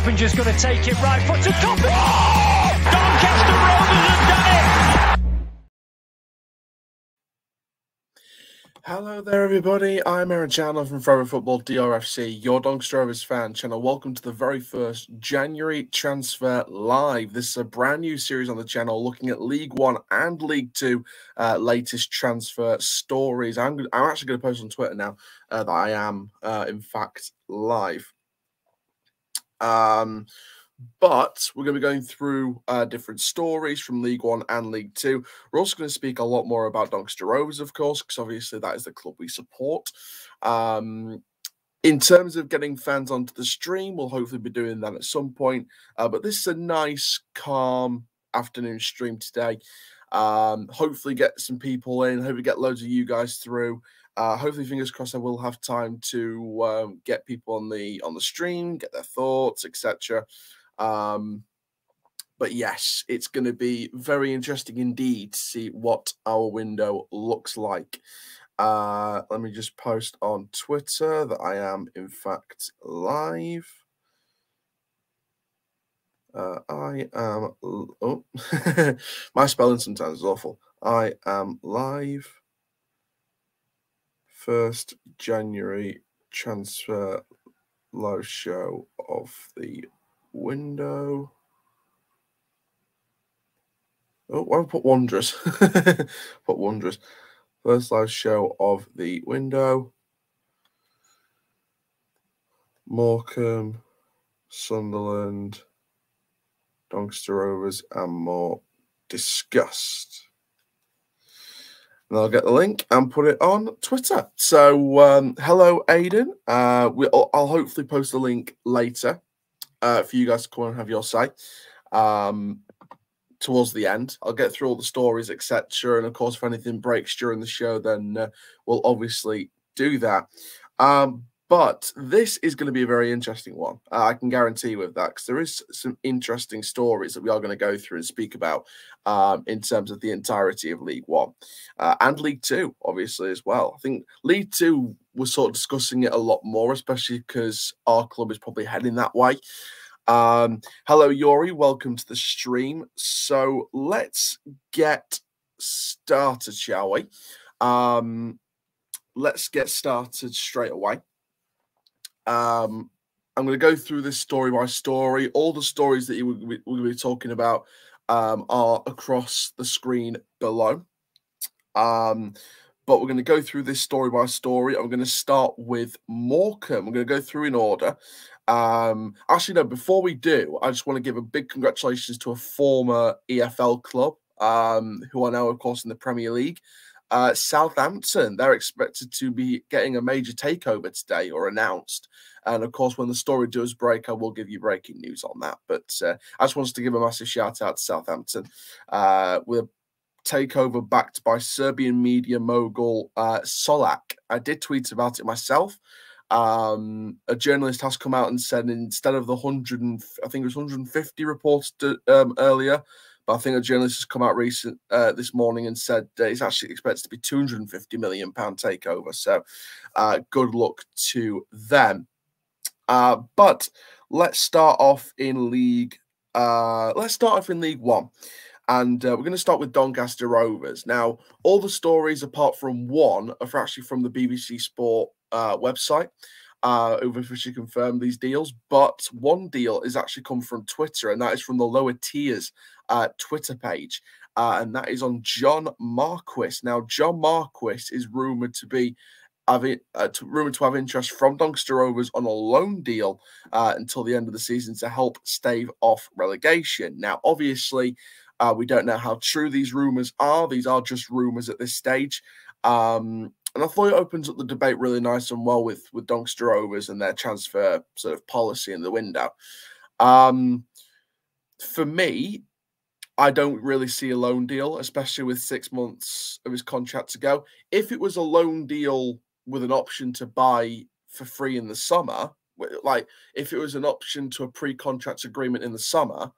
Haffenger's going to take it right foot to top. Oh! Doncaster Rovers have done it! Hello there, everybody. I'm Aaron Chandler from Forever Football DRFC, your Doncaster Rovers fan channel. Welcome to the very first January Transfer Live. This is a brand new series on the channel looking at League One and League Two latest transfer stories. I'm actually going to post on Twitter now that I am, in fact, live. But we're going to be going through different stories from League One and League Two. We're also going to speak a lot more about Doncaster Rovers, of course, because obviously that is the club we support. In terms of getting fans onto the stream, we'll hopefully be doing that at some point. But this is a nice, calm afternoon stream today. Hopefully get some people in. Hopefully get loads of you guys through. Hopefully, fingers crossed, I will have time to get people on the stream, get their thoughts, etc. But yes, it's going to be very interesting indeed to see what our window looks like. Let me just post on Twitter that I am, in fact, live. I am... Oh, my spelling sometimes is awful. I am live. 1st January transfer live show of the window. Oh, why have I put Wanderers? Put Wanderers. First live show of the window. Morecambe, Sunderland, Doncaster Rovers, and more discussed. And I'll get the link and put it on Twitter. So, hello, Aidan. I'll hopefully post the link later for you guys to come and have your say towards the end. I'll get through all the stories, etc. And, of course, if anything breaks during the show, then we'll obviously do that. But this is going to be a very interesting one. I can guarantee you with that, because there is some interesting stories that we are going to go through and speak about in terms of the entirety of League One and League Two, obviously, as well. I think League Two, we're sort of discussing it a lot more, especially because our club is probably heading that way. Hello, Yori. Welcome to the stream. So let's get started, shall we? Let's get started straight away. I'm going to go through this story by story. All the stories that we'll be talking about are across the screen below. But we're going to go through this story by story. I'm going to start with Morecambe. I'm going to go through in order. Actually, no, before we do, I just want to give a big congratulations to a former EFL club who are now, of course, in the Premier League. Southampton, they're expected to be getting a major takeover today or announced. And of course, when the story does break, I will give you breaking news on that. But I just wanted to give a massive shout out to Southampton with a takeover backed by Serbian media mogul Solak. I did tweet about it myself. A journalist has come out and said instead of the 150 reported earlier, but I think a journalist has come out this morning and said it's actually expected to be £250 million takeover. So good luck to them. But let's start off in League. Let's start off in League One. And we're going to start with Doncaster Rovers. Now, all the stories apart from one are actually from the BBC Sport website. Who've officially confirmed these deals, but one deal is actually come from Twitter, and that is from the lower tiers Twitter page, and that is on John Marquis. Now, John Marquis is rumored to be rumored to have interest from Doncaster Rovers on a loan deal until the end of the season to help stave off relegation. Now, obviously, we don't know how true these rumors are. These are just rumors at this stage. And I thought it opens up the debate really nice and well with Doncaster Rovers and their transfer sort of policy in the window. For me, I don't really see a loan deal, especially with 6 months of his contract to go. If it was a loan deal with an option to buy for free in the summer, like if it was an option to a pre-contract agreement in the summer,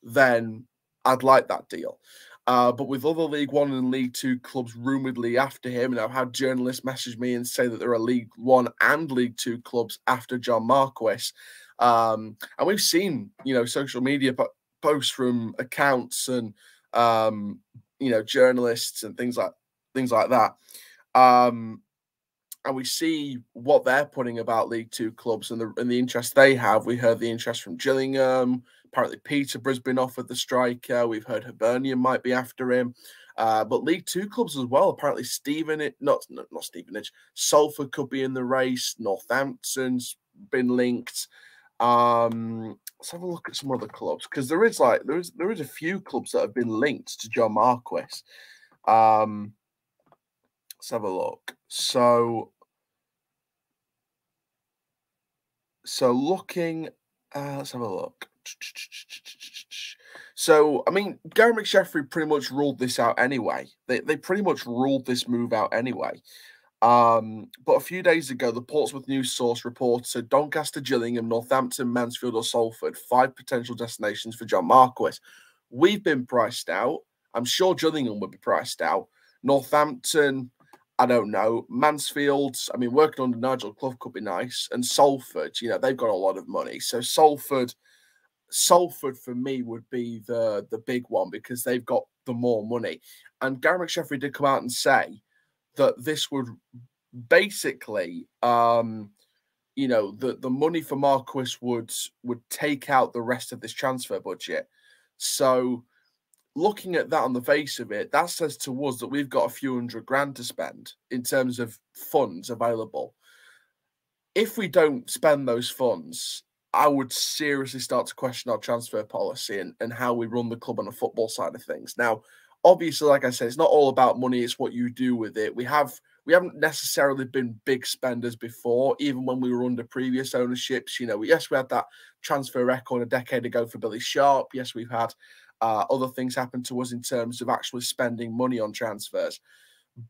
then I'd like that deal. But with other League One and League Two clubs rumouredly after him, and I've had journalists message me and say that there are League One and League Two clubs after John Marquis, And we've seen, social media posts from accounts and, journalists and things like that. And we see what they're putting about League Two clubs and the interest they have. We heard the interest from Gillingham. Apparently, Peterborough's been offered the striker. We've heard Hibernian might be after him. But League Two clubs as well. Apparently, not Stevenage, Salford could be in the race. Northampton's been linked. Let's have a look at some other clubs, because there is a few clubs that have been linked to John Marquis. Let's have a look. So looking, let's have a look. So, I mean, Gary McSheffrey pretty much ruled this out anyway. They pretty much ruled this move out anyway. But a few days ago, the Portsmouth news source reported Doncaster, Gillingham, Northampton, Mansfield or Salford, 5 potential destinations for John Marquis. We've been priced out. I'm sure Gillingham would be priced out. Northampton, I don't know. Mansfield, I mean, working under Nigel Clough could be nice. And Salford, they've got a lot of money. So Salford for me would be the big one, because they've got the more money. And Gary McSheffrey did come out and say that this would basically, the money for Marquis would take out the rest of this transfer budget. So looking at that on the face of it, that says to us that we've got a few $100,000 to spend in terms of funds available. If we don't spend those funds, I would seriously start to question our transfer policy and how we run the club on the football side of things. Now, obviously, like I said, it's not all about money, it's what you do with it. We haven't necessarily been big spenders before, even when we were under previous ownerships. Yes, we had that transfer record a decade ago for Billy Sharp. Yes, we've had other things happen to us in terms of actually spending money on transfers.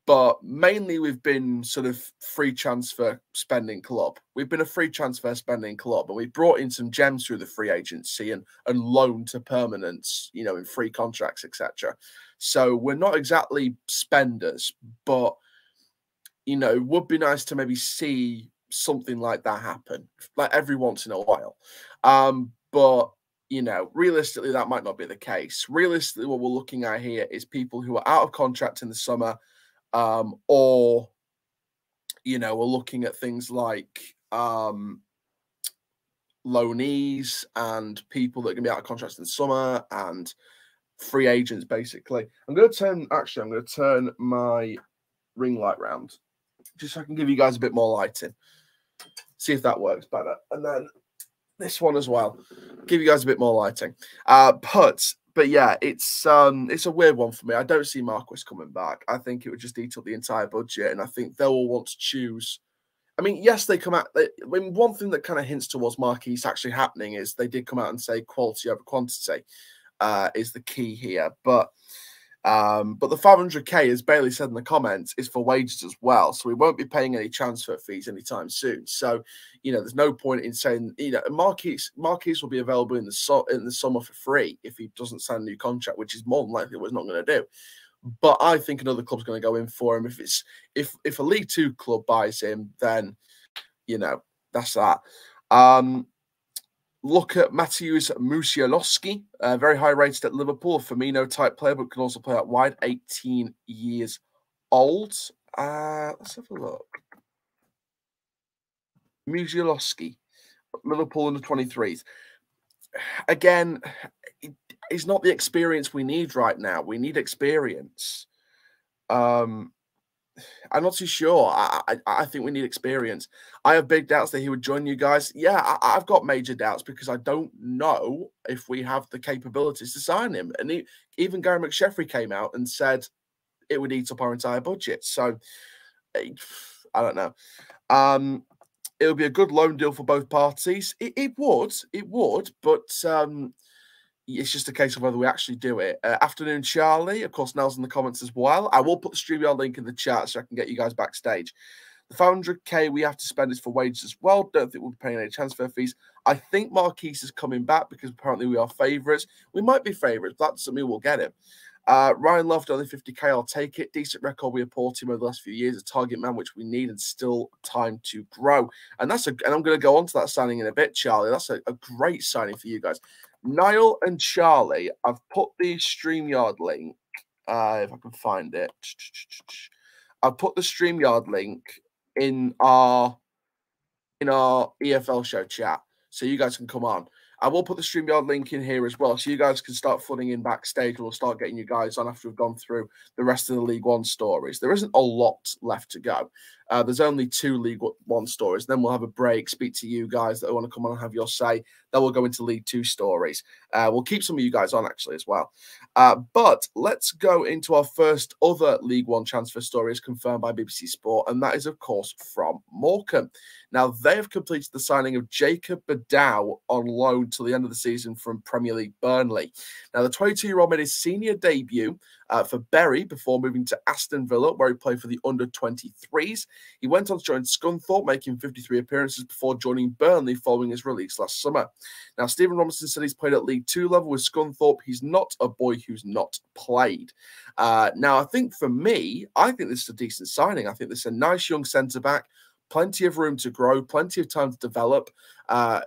But mainly we've been sort of free transfer spending club. We've been a free transfer spending club, and we brought in some gems through the free agency and loan to permanence, in free contracts, etc. So we're not exactly spenders, but, it would be nice to maybe see something like that happen, like every once in a while. But realistically, that might not be the case. Realistically, what we're looking at here is people who are out of contract in the summer, or, we're looking at things like loanees and people that are going to be out of contracts in the summer and free agents, basically. I'm going to turn my ring light round just so I can give you guys a bit more lighting. See if that works better. And then this one as well. Give you guys a bit more lighting. But yeah, it's a weird one for me. I don't see Marquis coming back. I think it would just eat up the entire budget, and I think they will want to choose. I mean, yes, they come out. One thing that kind of hints towards Marquis actually happening is they did come out and say quality over quantity is the key here. But the 500K, as Bailey said in the comments, is for wages as well. So we won't be paying any transfer fees anytime soon. So, there's no point in saying, Marquis will be available in the summer for free if he doesn't sign a new contract, which is more than likely what he's not going to do. But I think another club's going to go in for him. If a League Two club buys him, then, that's that. Look at Mateusz Musialowski, very high rated at Liverpool, a Firmino-type player, but can also play out wide, 18 years old. Let's have a look. Musialowski, Liverpool under 23s. Again, it's not the experience we need right now. We need experience. I'm not too sure. I think we need experience. I have big doubts that he would join you guys. Yeah, I've got major doubts because I don't know if we have the capabilities to sign him. And even Gary McSheffrey came out and said it would eat up our entire budget. So I don't know. It would be a good loan deal for both parties. It would, but it's just a case of whether we actually do it. Afternoon, Charlie. Of course, Nell's in the comments as well. I will put the StreamYard link in the chat so I can get you guys backstage. The 500K we have to spend is for wages as well. Don't think we'll be paying any transfer fees. I think Marquis is coming back because apparently we are favourites. We might be favourites, but that doesn't mean we'll get him. Ryan Loft, only 50k, I'll take it. Decent record we report him over the last few years, a target man, which we need, and still time to grow. And I'm going to go on to that signing in a bit, Charlie. That's a great signing for you guys. Niall and Charlie, I've put the StreamYard link, if I can find it. I've put the StreamYard link in our EFL show chat, so you guys can come on. I will put the StreamYard link in here as well, so you guys can start flooding in backstage. We'll start getting you guys on after we've gone through the rest of the League One stories. There isn't a lot left to go. There's only 2 League One stories. Then we'll have a break, speak to you guys that want to come on and have your say. Then we'll go into League 2 stories. We'll keep some of you guys on, actually, as well. But let's go into our first other League One transfer story as confirmed by BBC Sport, and that is, of course, from Morecambe. Now, they have completed the signing of Jacob Badow on loan till the end of the season from Premier League Burnley. Now, the 22-year-old made his senior debut for Bury before moving to Aston Villa, where he played for the under-23s. He went on to join Scunthorpe, making 53 appearances before joining Burnley following his release last summer. Now, Stephen Robinson said he's played at League 2 level with Scunthorpe. He's not a boy who's not played. Now, I think for me, I think this is a decent signing. I think this is a nice young centre-back. Plenty of room to grow, plenty of time to develop.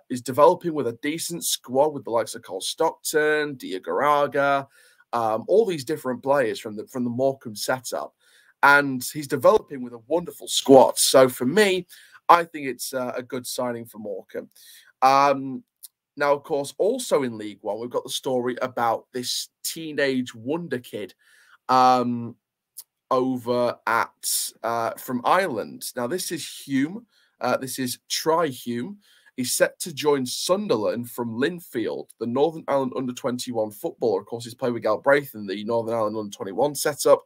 Is developing with a decent squad with the likes of Cole Stockton, Diagaraga, all these different players from the Morecambe setup. And he's developing with a wonderful squad. So for me, I think it's a good signing for Morecambe. Now, of course, also in League One, we've got the story about this teenage wonder kid over at from Ireland. Now, this is Hume. This is Tri Hume. He's set to join Sunderland from Linfield, the Northern Ireland under-21 footballer. Of course, he's played with Galbraith in the Northern Ireland under-21 setup.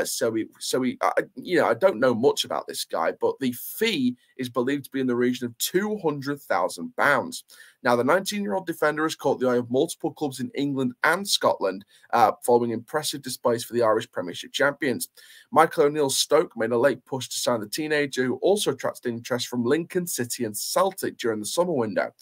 So I don't know much about this guy, but the fee is believed to be in the region of £200,000. Now, the 19-year-old defender has caught the eye of multiple clubs in England and Scotland, following impressive displays for the Irish Premiership champions. Michael O'Neill's Stoke made a late push to sign the teenager, who also attracted interest from Lincoln City and Celtic during the summer window.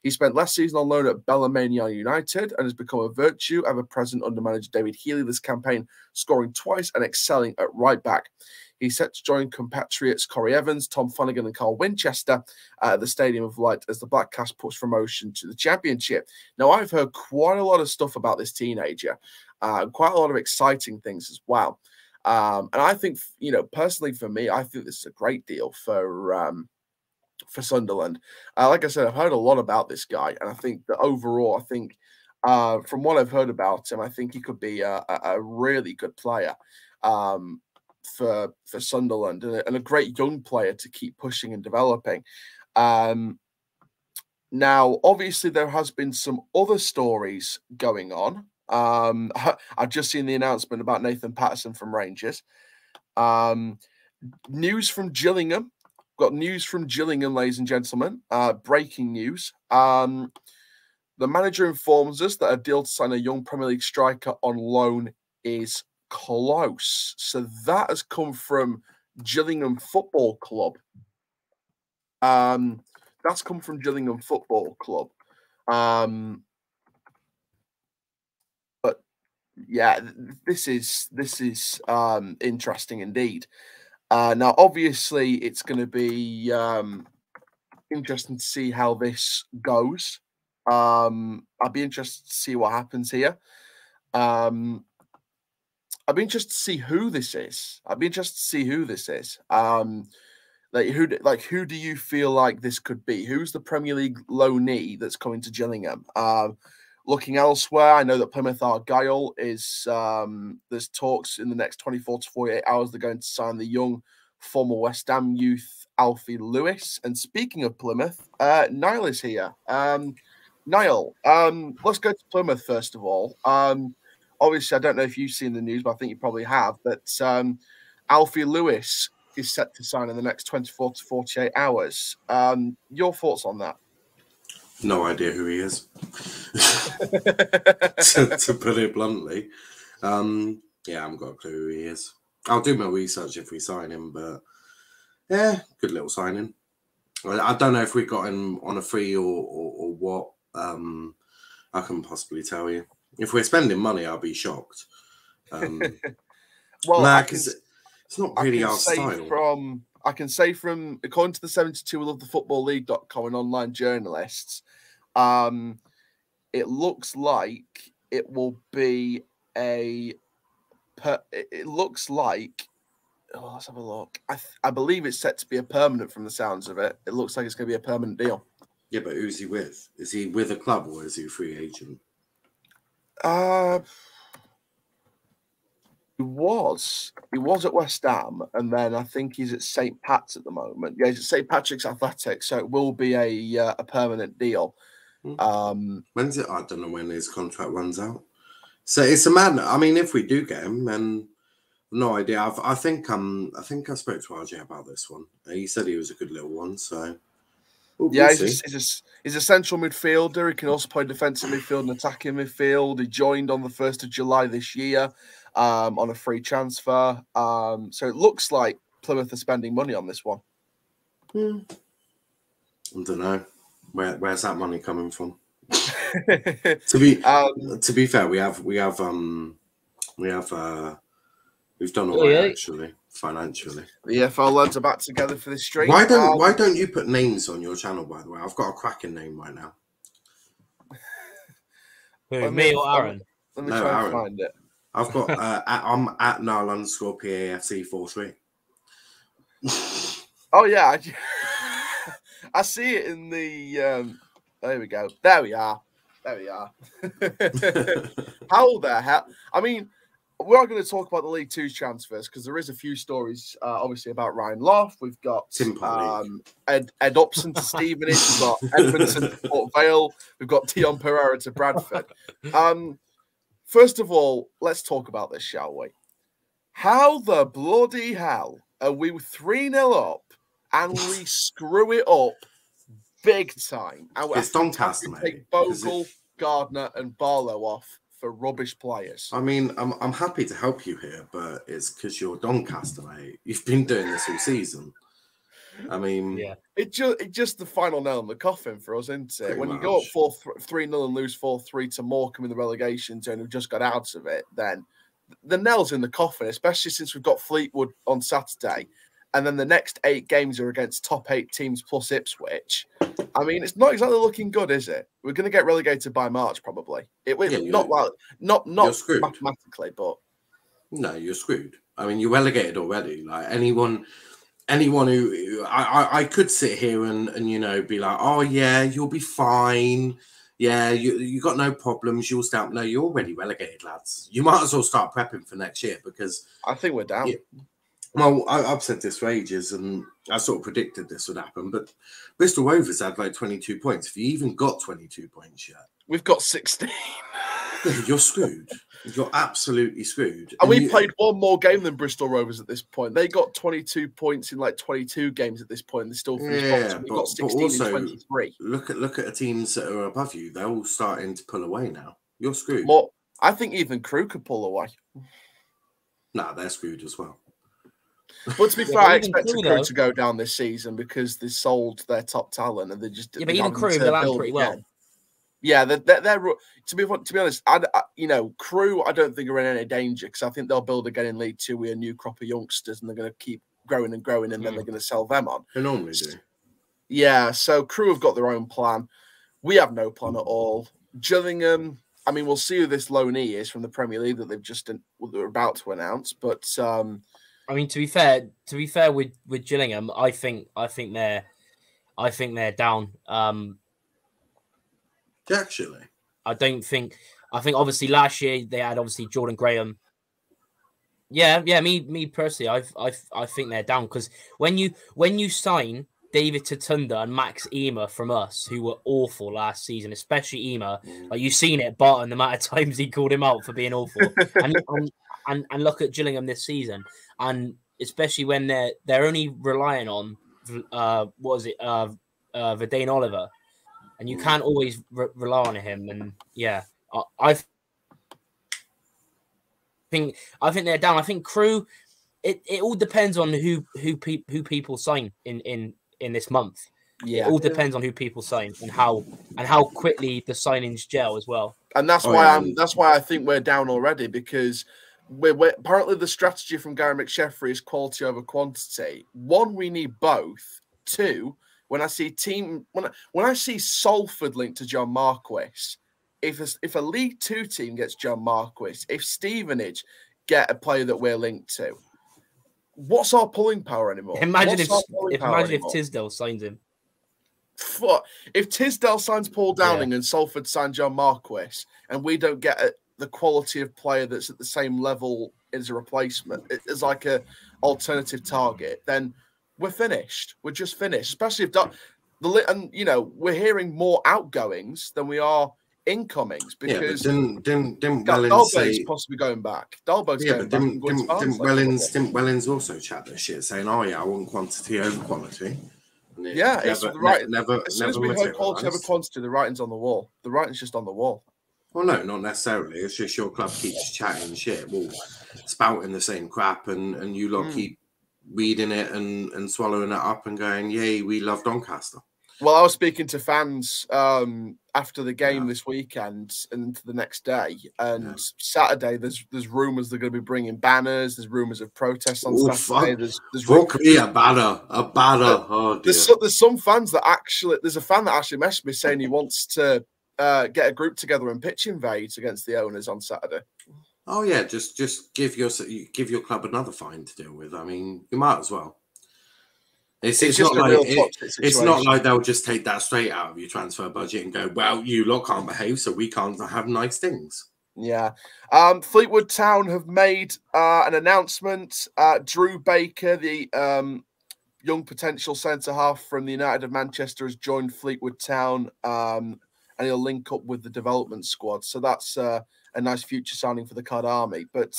He spent last season on loan at Ballymoney United and has become a virtue ever present under manager David Healy this campaign, scoring twice and excelling at right back. He's set to join compatriots Corey Evans, Tom Flanagan and Carl Winchester at the Stadium of Light as the Black Cast push promotion to the Championship. Now, I've heard quite a lot of stuff about this teenager, quite a lot of exciting things as well. And I think, personally for me, I think this is a great deal for Sunderland. Like I said, I've heard a lot about this guy, and I think that overall, from what I've heard about him, I think he could be a really good player for Sunderland and a great young player to keep pushing and developing. Now, obviously, there has been some other stories going on. I've just seen the announcement about Nathan Patterson from Rangers. News from Gillingham. Got news from Gillingham, ladies and gentlemen. Breaking news. The manager informs us that a deal to sign a young Premier League striker on loan is close. So that has come from Gillingham Football Club. That's come from Gillingham Football Club. But yeah, this is interesting indeed. Now, obviously, it's going to be interesting to see how this goes. I'd be interested to see what happens here. I'd be interested to see who this is. Who do you feel like this could be? Who's the Premier League loanee that's coming to Gillingham? Looking elsewhere, I know that Plymouth Argyle is, there's talks in the next 24 to 48 hours. They're going to sign the young former West Ham youth Alfie Lewis. And speaking of Plymouth, Niall is here. Niall, let's go to Plymouth first of all. Obviously, I don't know if you've seen the news, but I think you probably have, that Alfie Lewis is set to sign in the next 24 to 48 hours. Your thoughts on that? No idea who he is, to put it bluntly. Yeah, I haven't got a clue who he is. I'll do my research if we sign him, but yeah, good little signing. I don't know if we got him on a free or what. I couldn't possibly tell you. If we're spending money, I'll be shocked. Well, nah, I can, because it's not really our style. I can say from according to the 72 of the football.league.com and online journalists, it looks like it will be it looks like. Oh, let's have a look. I believe it's set to be a permanent from the sounds of it. It looks like it's going to be a permanent deal. Yeah, but who's he with? Is he with a club or is he a free agent? He was at West Ham, and then I think he's at St. Pat's at the moment. Yeah, he's at St. Patrick's Athletic, so it will be a permanent deal. When's it? I don't know when his contract runs out. So it's a madness. I mean, if we do get him, then no idea. I think I spoke to RJ about this one. He said he was a good little one. So yeah, he's a central midfielder. He can also play defensive midfield and attacking midfield. He joined on the 1st of July this year on a free transfer. So it looks like Plymouth are spending money on this one. I don't know. Where's that money coming from? To be fair, we've done all right actually financially. The EFL lads are back together for this stream. Why don't you put names on your channel? By the way, I've got a cracking name right now. Who, me or Aaron? Let me try and find it. I've got I'm at Nile_PAFC43. Oh yeah, I see it in the. There we go. There we are. How the hell? I mean, we are going to talk about the League Two transfers because there is a few stories, obviously, about Ryan Loft. We've got Ed Upson to Stevenage. We've got Edmonton to Port Vale. We've got Dion Pereira to Bradford. First of all, let's talk about this, shall we? How the bloody hell are we 3-0 up and we screw it up big time? It's Doncaster, mate. Take Bogle, Gardner, and Barlow off for rubbish players. I mean, I'm happy to help you here, but it's because you're Doncaster, mate. You've been doing this all season. I mean, yeah, it's just the final nail in the coffin for us, isn't it? When you go up 3-0 and lose 4-3 to Morecambe in the relegation zone, who've just got out of it, then the nail's in the coffin, especially since we've got Fleetwood on Saturday. And then the next 8 games are against top 8 teams plus Ipswich. I mean, it's not exactly looking good, is it? We're going to get relegated by March, probably. Not mathematically, but no, you're screwed. I mean, you're relegated already. Like anyone who I could sit here and be like, oh yeah, you'll be fine. Yeah, you got no problems. You'll start. No, you're already relegated, lads. You might as well start prepping for next year because I think we're down. Yeah, well, I've said this for ages, and I sort of predicted this would happen. But Bristol Rovers had like 22 points. If you even got 22 points yet, we've got 16. You're screwed. You're absolutely screwed. And we played one more game than Bristol Rovers at this point. They got 22 points in like 22 games at this point. And they still finished bottom. We got 16 in 23. Look at the teams that are above you. They're all starting to pull away now. You're screwed. Well, I think even Crew could pull away. Nah, they're screwed as well. But to be fair, I expect Crew to go down this season because they sold their top talent and they just but even Crew they'll land pretty well. Yeah, they're to be honest. Crew I don't think are in any danger because I think they'll build again in League Two with a new crop of youngsters and they're going to keep growing and growing and then they're going to sell them on. They normally do. Yeah, so Crew have got their own plan. We have no plan at all. Gillingham. I mean, we'll see who this loanee is from the Premier League that they're about to announce, but. I mean, to be fair with Gillingham, I think they're down. Actually, I think obviously last year they had Jordan Graham. Yeah. Me personally, I think they're down because when you sign David Tatunda and Max Ema from us, who were awful last season, especially Ema, like you've seen it, Barton, the amount of times he called him out for being awful, and look at Gillingham this season. And especially when they're only relying on Verdane Oliver, and you can't always rely on him. And yeah, I think they're down. I think Crew. It all depends on who people sign in this month. Yeah, it all depends on who people sign and how quickly the signings gel as well. And that's why I think we're down already because. apparently the strategy from Gary McSheffrey is quality over quantity. One, we need both. Two, when I see Salford linked to John Marquis, if a League Two team gets John Marquis, if Stevenage get a player that we're linked to, what's our pulling power anymore? Imagine if Tisdale signs him. If Tisdale signs Paul Downing and Salford signs John Marquis, and we don't get the quality of player that's at the same level as a replacement, as like a alternative target, then we're finished. We're just finished. Especially if we're hearing more outgoings than we are incomings because didn't Wellens say possibly going back. Dalbo's going back. Didn't Wellens also chat this shit saying, "Oh yeah, I want quantity over quality." Yeah, it's the right. As soon as we heard quality over quantity, the writing's on the wall. The writing's just on the wall. Well, no, not necessarily. It's just your club keeps chatting shit, spouting the same crap, and you lot keep reading it and swallowing it up and going, "Yay, we love Doncaster." Well, I was speaking to fans after the game this weekend and the next day, and Saturday there's rumours they're going to be bringing banners. There's rumours of protests on Saturday. There's a banner. Oh dear. There's some fans that there's a fan that actually messaged me saying he wants to get a group together and pitch invades against the owners on Saturday. Oh yeah, just give your club another fine to deal with. I mean, you might as well. It's not like they'll just take that straight out of your transfer budget and go, well, you lot can't behave, so we can't have nice things. Yeah. Fleetwood Town have made an announcement. Drew Baker, the young potential centre-half from the United of Manchester, has joined Fleetwood Town, and he'll link up with the development squad. So that's a nice future signing for the Cod Army. But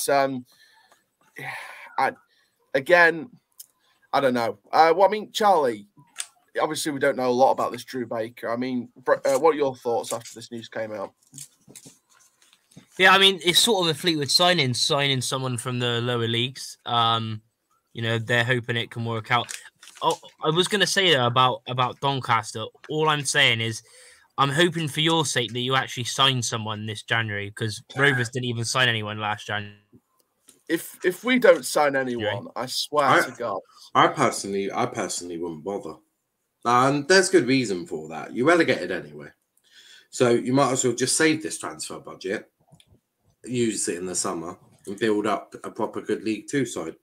I don't know. Well, I mean, Charlie, obviously we don't know a lot about this Drew Baker. I mean, what are your thoughts after this news came out? Yeah, I mean, it's sort of a Fleetwood signing someone from the lower leagues. They're hoping it can work out. Oh, I was going to say about Doncaster. All I'm saying is I'm hoping for your sake that you actually sign someone this January, because Rovers didn't even sign anyone last January. If we don't sign anyone, I swear to God. I personally wouldn't bother. And there's good reason for that. You're relegated anyway. So you might as well just save this transfer budget, use it in the summer, and build up a proper good League Two side,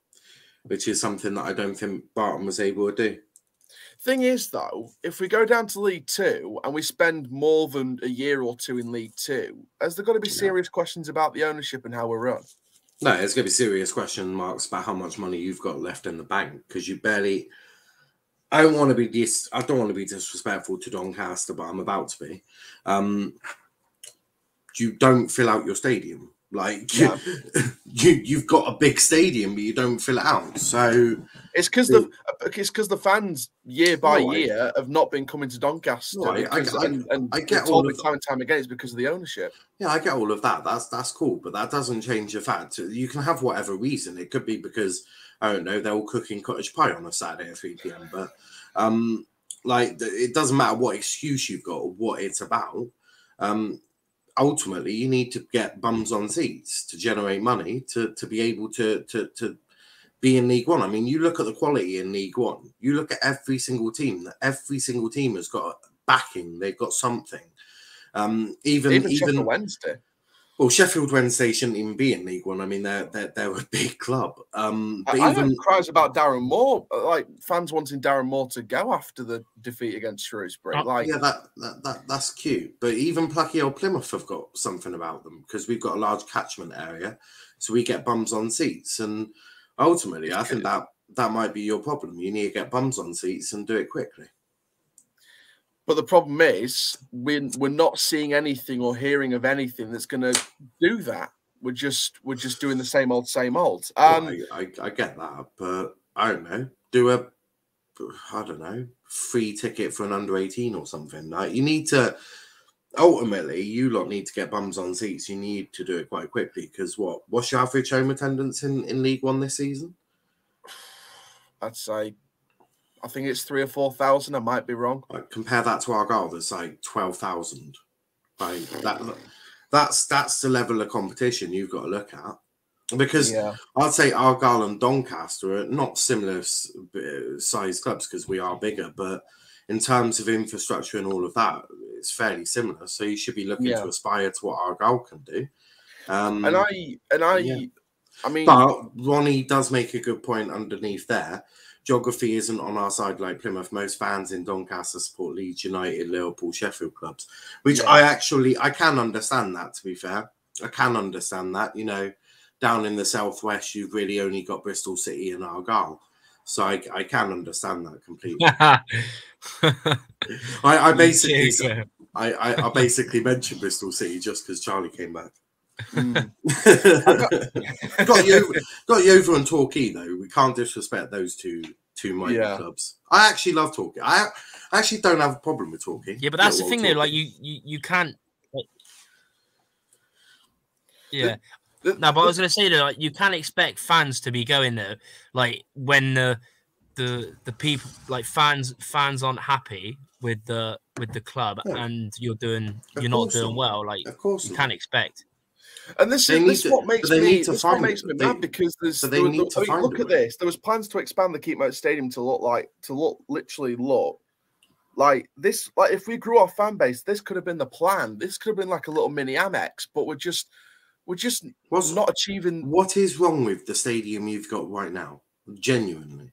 which is something that I don't think Barton was able to do. Thing is, though, if we go down to League Two and we spend more than a year or two in League Two, has there got to be serious questions about the ownership and how we're run? No, there's going to be serious question marks about how much money you've got left in the bank, because you barely. I don't want to be disrespectful to Doncaster, but I'm about to be. You don't fill out your stadium. Like you've got a big stadium, but you don't fill it out. So it's because the fans year by year have not been coming to Doncaster. No, I get all of time and time again. It's because of the ownership. Yeah, I get all of that. That's cool, but that doesn't change the fact you can have whatever reason. It could be because I don't know, they're all cooking cottage pie on a Saturday at 3 p.m. But it doesn't matter what excuse you've got or what it's about. Ultimately, you need to get bums on seats to generate money to be able to be in League One. I mean, you look at the quality in League One. You look at every single team. Every single team has got backing. They've got something. Even Sheffield Wednesday. Well, Sheffield Wednesday shouldn't even be in League One. I mean, they're a big club. But I heard cries about Darren Moore, like fans wanting Darren Moore to go after the defeat against Shrewsbury. That's cute. But even plucky old Plymouth have got something about them, because we've got a large catchment area, so we get bums on seats. And ultimately, I think that might be your problem. You need to get bums on seats and do it quickly. But the problem is we're not seeing anything or hearing of anything that's going to do that. We're just doing the same old. I get that, but I don't know. Do a free ticket for an under 18 or something. Like, you need to. Ultimately, you lot need to get bums on seats. You need to do it quite quickly, because what's your average home attendance in League One this season? I'd say. I think it's 3,000 or 4,000. I might be wrong. Like, compare that to Argyle. There's like 12,000. Like that's the level of competition you've got to look at. Because I'd say Argyle and Doncaster are not similar size clubs because we are bigger, but in terms of infrastructure and all of that, it's fairly similar. So you should be looking to aspire to what Argyle can do. I mean, but Ronnie does make a good point underneath there. Geography isn't on our side like Plymouth. Most fans in Doncaster support Leeds United, Liverpool, Sheffield clubs, which I can understand that, to be fair. I can understand that, you know, down in the southwest, you've really only got Bristol City and Argyle. So I can understand that completely. I basically mentioned Bristol City just because Charlie came back. got Yeovil and Torquay though. We can't disrespect those two mighty clubs. I actually love Torquay. I actually don't have a problem with Torquay. Yeah, but that's the thing though. Like you can't. Yeah. No, but I was going to say that like, you can't expect fans to be going there. Like when the people like fans aren't happy with the club and you're not doing well. Like of course you can't expect. And this is what makes me mad because look at this. There was plans to expand the Keepmoat Stadium to look like this. Like if we grew our fan base, this could have been the plan. This could have been like a little mini Amex, but we're just not achieving. What is wrong with the stadium you've got right now? Genuinely,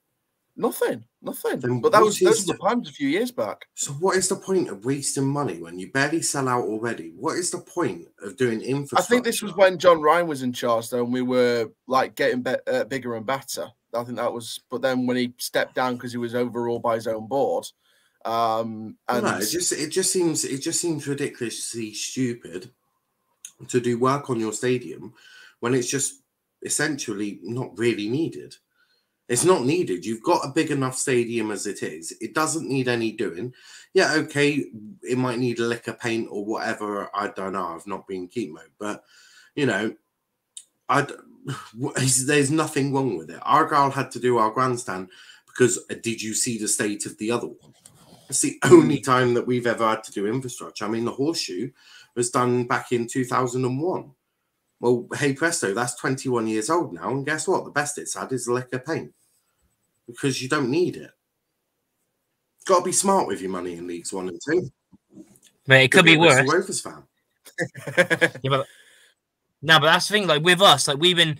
nothing. But those were the plans a few years back. So what is the point of wasting money when you barely sell out already? What is the point of doing infrastructure? I think this was when John Ryan was in charge, though, and we were like getting bigger and better. I think that was. But then when he stepped down because he was overruled by his own board, it just seems ridiculously stupid to do work on your stadium when it's just essentially not really needed. It's not needed. You've got a big enough stadium as it is. It doesn't need any doing. Yeah, okay, it might need a lick of paint or whatever. I don't know. I've not been Keepmoat, but you know, there's nothing wrong with it. Argyle had to do our grandstand because did you see the state of the other one? It's the only time that we've ever had to do infrastructure. I mean, the Horseshoe was done back in 2001. Well, hey presto, that's 21 years old now, and guess what? The best it's had is a lick of paint because you don't need it. Got to be smart with your money in Leagues 1 and 2. But it could be worse. Rovers fan. But that's the thing. Like with us, like we've been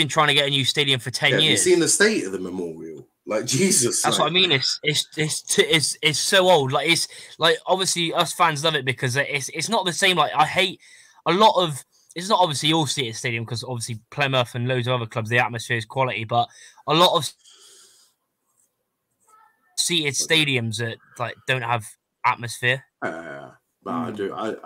trying to get a new stadium for 10 years. You've seen the state of the memorial. Like Jesus, that's what I mean. It's so old. Like it's like obviously us fans love it because it's not the same. Like I hate a lot of. It's not obviously all seated stadium because obviously Plymouth and loads of other clubs, the atmosphere is quality, but a lot of seated stadiums that like don't have atmosphere. But I do. I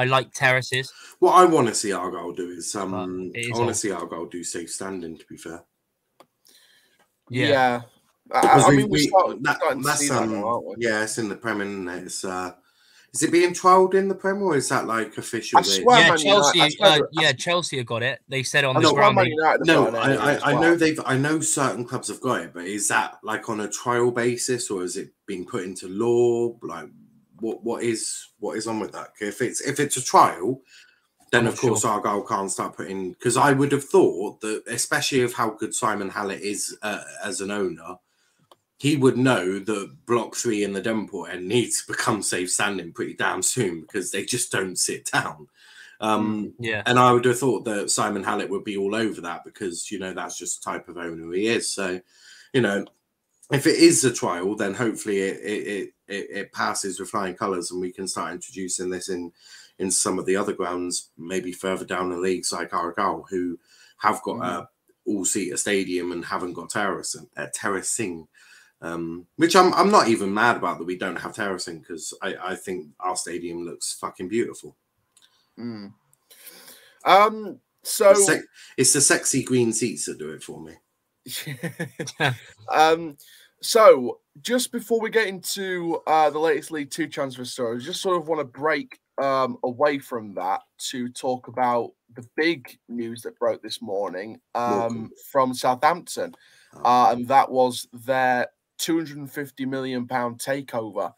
like terraces. What I want to see Argyle do is I want to see Argyle do safe standing. To be fair, yeah. I mean, we're starting to see that now, aren't we? Yeah, it's in the Premier, isn't it? Is it being trialled in the Premier, or is that like official? Chelsea have got it. They said on the ground. I know certain clubs have got it, but is that like on a trial basis, or is it being put into law? Like, what is on with that? If it's a trial, then of course Argyle can't start putting. Because I would have thought that, especially of how good Simon Hallett is as an owner, he would know that Block 3 in the Devonport end needs to become safe standing pretty damn soon because they just don't sit down. And I would have thought that Simon Hallett would be all over that because, you know, that's just the type of owner he is. So, you know, if it is a trial, then hopefully it passes with flying colours and we can start introducing this in some of the other grounds, maybe further down the leagues like Argyle, who have got a all-seater stadium and haven't got terracing. Which I'm not even mad about that we don't have terracing because I think our stadium looks fucking beautiful. So it's the sexy green seats that do it for me. So just before we get into the latest League 2 transfer stories, just sort of want to break away from that to talk about the big news that broke this morning from Southampton, and that was their £250 million takeover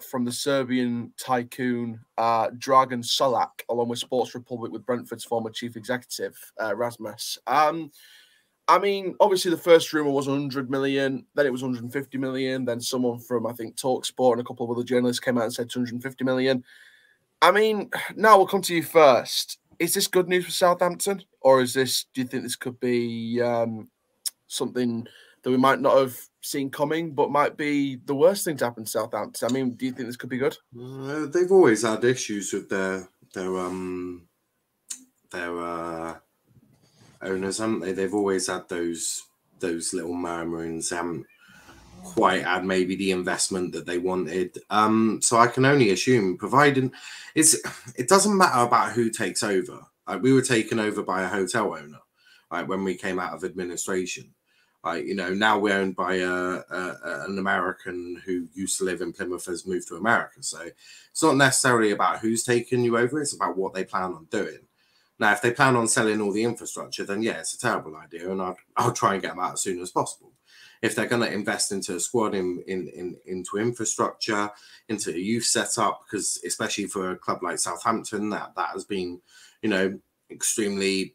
from the Serbian tycoon Dragan Solak, along with Sports Republic with Brentford's former chief executive, Rasmus. I mean, obviously the first rumour was 100 million, then it was 150 million, then someone from, I think, TalkSport and a couple of other journalists came out and said 250 million. I mean, now we'll come to you first. Is this good news for Southampton? Or is this, do you think this could be something that we might not have seen coming, but might be the worst thing to happen to Southampton? I mean, do you think this could be good? They've always had issues with their owners, haven't they? They've always had those little murmurings. Haven't quite had maybe the investment that they wanted. So I can only assume, providing it doesn't matter about who takes over. We were taken over by a hotel owner, when we came out of administration. Now we're owned by an American who used to live in Plymouth, has moved to America. So it's not necessarily about who's taking you over. It's about what they plan on doing. Now, if they plan on selling all the infrastructure, then yeah, it's a terrible idea, and I'll try and get them out as soon as possible. If they're going to invest into a squad, into infrastructure, into a youth setup, because especially for a club like Southampton, that has been, extremely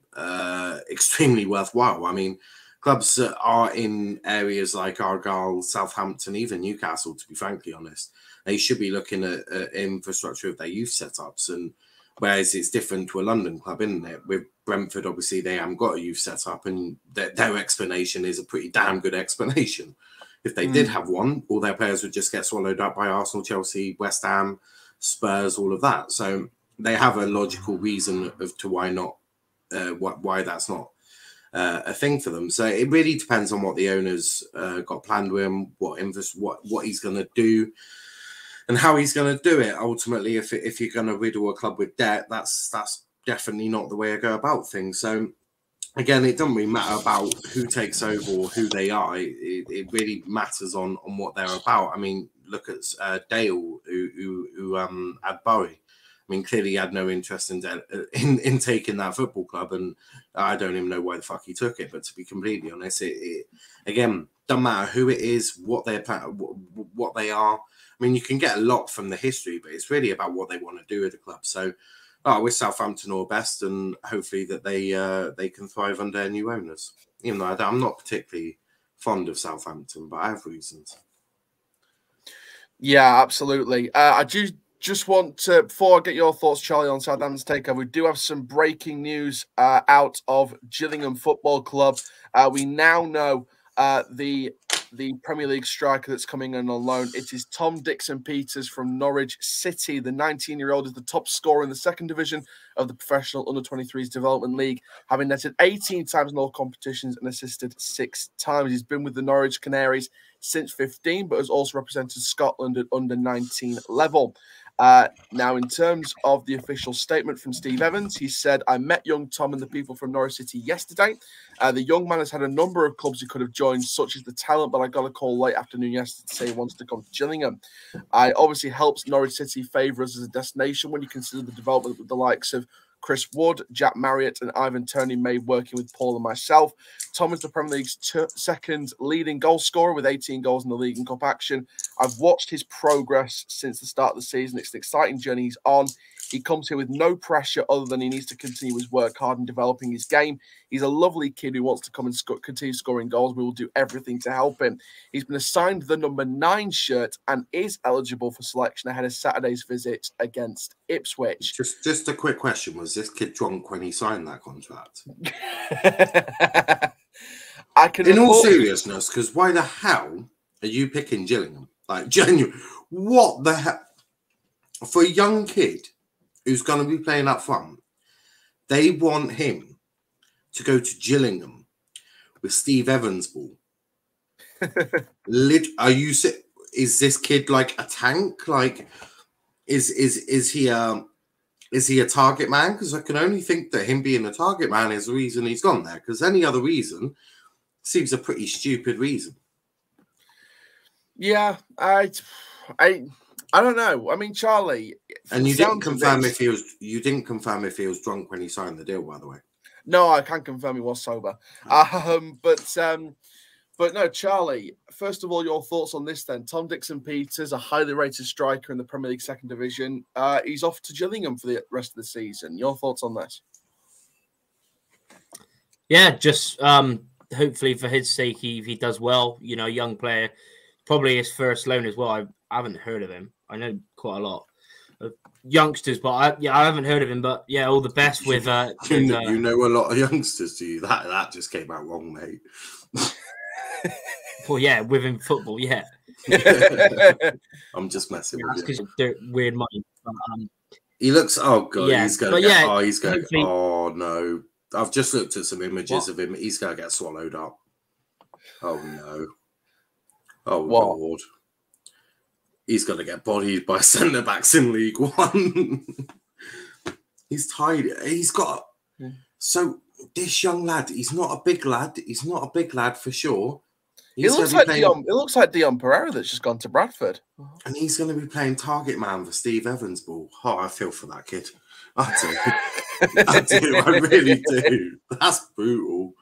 worthwhile. I mean, clubs that are in areas like Argyle, Southampton, even Newcastle, to be frankly honest, they should be looking at infrastructure of their youth setups. And whereas it's different to a London club, isn't it? With Brentford, obviously, they haven't got a youth setup, and their explanation is a pretty damn good explanation. If they did have one, all their players would just get swallowed up by Arsenal, Chelsea, West Ham, Spurs, all of that. So they have a logical reason as to why not, why that's not a thing for them. So it really depends on what the owners got planned with him, what he's going to do, and how he's going to do it. Ultimately, if you're going to riddle a club with debt, that's definitely not the way I go about things. So again, it doesn't really matter about who takes over or who they are. It really matters on what they're about. I mean, look at Dale, who had Bury. I mean, clearly he had no interest in taking that football club, and I don't even know why the fuck he took it. But to be completely honest, it again doesn't matter who it is, what they are. I mean, you can get a lot from the history, but it's really about what they want to do with the club. So, I wish Southampton all best, and hopefully that they can thrive under their new owners. Even though I'm not particularly fond of Southampton, but I have reasons. Yeah, absolutely. I do just want to, before I get your thoughts, Charlie, on Southampton's takeover, we do have some breaking news out of Gillingham Football Club. We now know the Premier League striker that's coming in on loan. It is Tom Dixon Peters from Norwich City. The 19-year-old is the top scorer in the second division of the professional under-23s development league, having netted 18 times in all competitions and assisted 6 times. He's been with the Norwich Canaries since 15, but has also represented Scotland at under-19 level. Now, in terms of the official statement from Steve Evans, he said, "I met young Tom and the people from Norwich City yesterday. The young man has had a number of clubs he could have joined, such as the Talent, but I got a call late afternoon yesterday to say he wants to come to Gillingham. It obviously helps Norwich City favour us as a destination when you consider the development with the likes of Chris Wood, Jack Marriott, and Ivan Tony May working with Paul and myself. Tom is the Premier League's second leading goal scorer with 18 goals in the League and Cup action. I've watched his progress since the start of the season. It's an exciting journey he's on. He comes here with no pressure other than he needs to continue his work hard in developing his game. He's a lovely kid who wants to come and continue scoring goals. We will do everything to help him. He's been assigned the number 9 shirt and is eligible for selection ahead of Saturday's visit against Ipswich." Just a quick question. Was this kid drunk when he signed that contract? In all seriousness, because why the hell are you picking Gillingham? Like, genuine. What the hell? For a young kid who's going to be playing up front, they want him to go to Gillingham with Steve Evans' ball. Is this kid like a tank? Like, is he a target man? Because I can only think that him being a target man is the reason he's gone there. Because any other reason seems a pretty stupid reason. Yeah, I don't know. I mean, Charlie, and you didn't confirm if he was drunk when he signed the deal, by the way. No, I can confirm he was sober. But no, Charlie, first of all, your thoughts on this then. Tom Dixon-Peters, a highly rated striker in the Premier League Second Division. He's off to Gillingham for the rest of the season. Your thoughts on this? Yeah, just hopefully for his sake, he does well. You know, young player, probably his first loan as well. I haven't heard of him. I know quite a lot of youngsters, but I haven't heard of him. But yeah, all the best with. You know a lot of youngsters, do you? That just came out wrong, mate. Well, yeah, within football, yeah. I'm just messing with you. Because they're weird money. But, he looks. Oh god, yeah, he's going. He's going. Oh no. I've just looked at some images of him. He's going to get swallowed up. Oh, no. Oh, Lord. He's going to get bodied by centre-backs in League One. He's tired. He's got... So, this young lad, he's not a big lad. He's not a big lad for sure. It looks like Dion Pereira that's just gone to Bradford. And he's going to be playing target man for Steve Evans' ball. Oh, I feel for that kid. I do. I really do. That's brutal.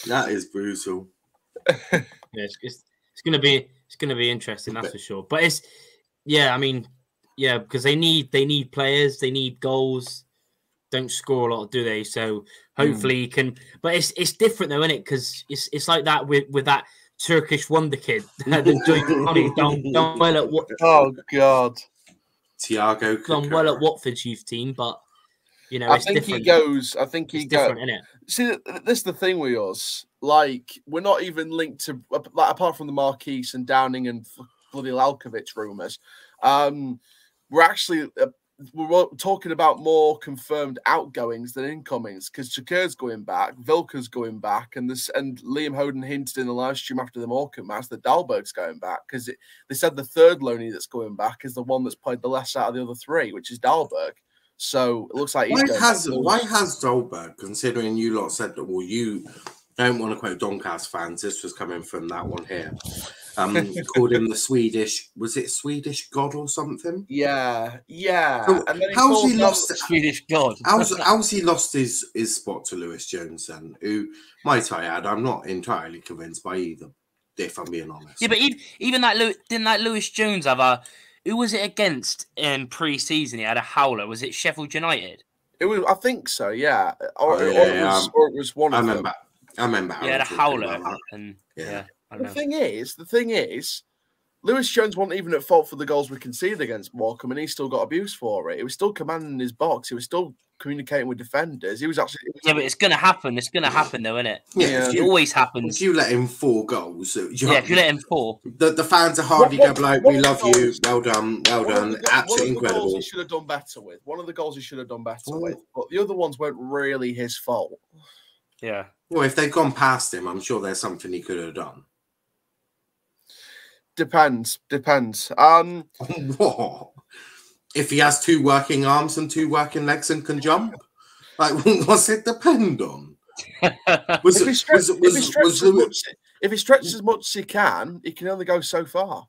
That is brutal. Yeah, it's gonna be interesting, that's for sure. But because they need players, they need goals. Don't score a lot, do they? So hopefully he can. But it's different though, isn't it? Because it's like that with that Turkish wonder kid. Oh God, Thiago done well at Watford's youth team, but. You know, I think he goes. Different, innit? See, this is the thing with us. Like, we're not even linked to, like, apart from the Marquis and Downing and bloody Lalkovic rumours. We're actually we're talking about more confirmed outgoings than incomings because Chaker's going back, Vilka's going back, and Liam Hoden hinted in the live stream after the Morecambe match that Dahlberg's going back because they said the third loanee that's going back is the one that's played the less out of the other three, which is Dahlberg. So it looks like why has Dahlberg, considering you lot said that, well, you don't want to quote Doncaster fans, this was coming from that one here. Called him the Swedish god or something? Yeah. So and then how's he lost the Swedish god? How's he lost his spot to Lewis Jones then? Who, might I add, I'm not entirely convinced by either, if I'm being honest. Yeah, but even didn't that Lewis Jones have a. Who was it against in pre-season? He had a howler. Was it Sheffield United? It was, I think so. Yeah, or it was one of them. I remember. Yeah, had a howler, and the thing is, Lewis Jones wasn't even at fault for the goals we conceded against Morecambe, and he still got abused for it. He was still commanding his box. He was still communicating with defenders. He was actually... Yeah, but it's going to happen. It's going to happen, though, isn't it? Yeah. It always happens. If you let him 4 goals... if you let him 4... The fans are hardly going to be like, we love you, well done, absolutely incredible. Goals he should have done better with. One of the goals he should have done better with. But the other ones weren't really his fault. Yeah. Well, if they've gone past him, I'm sure there's something he could have done. Depends. What? If he has 2 working arms and 2 working legs and can jump? Like, what's it depend on? If he stretches as much as he can only go so far.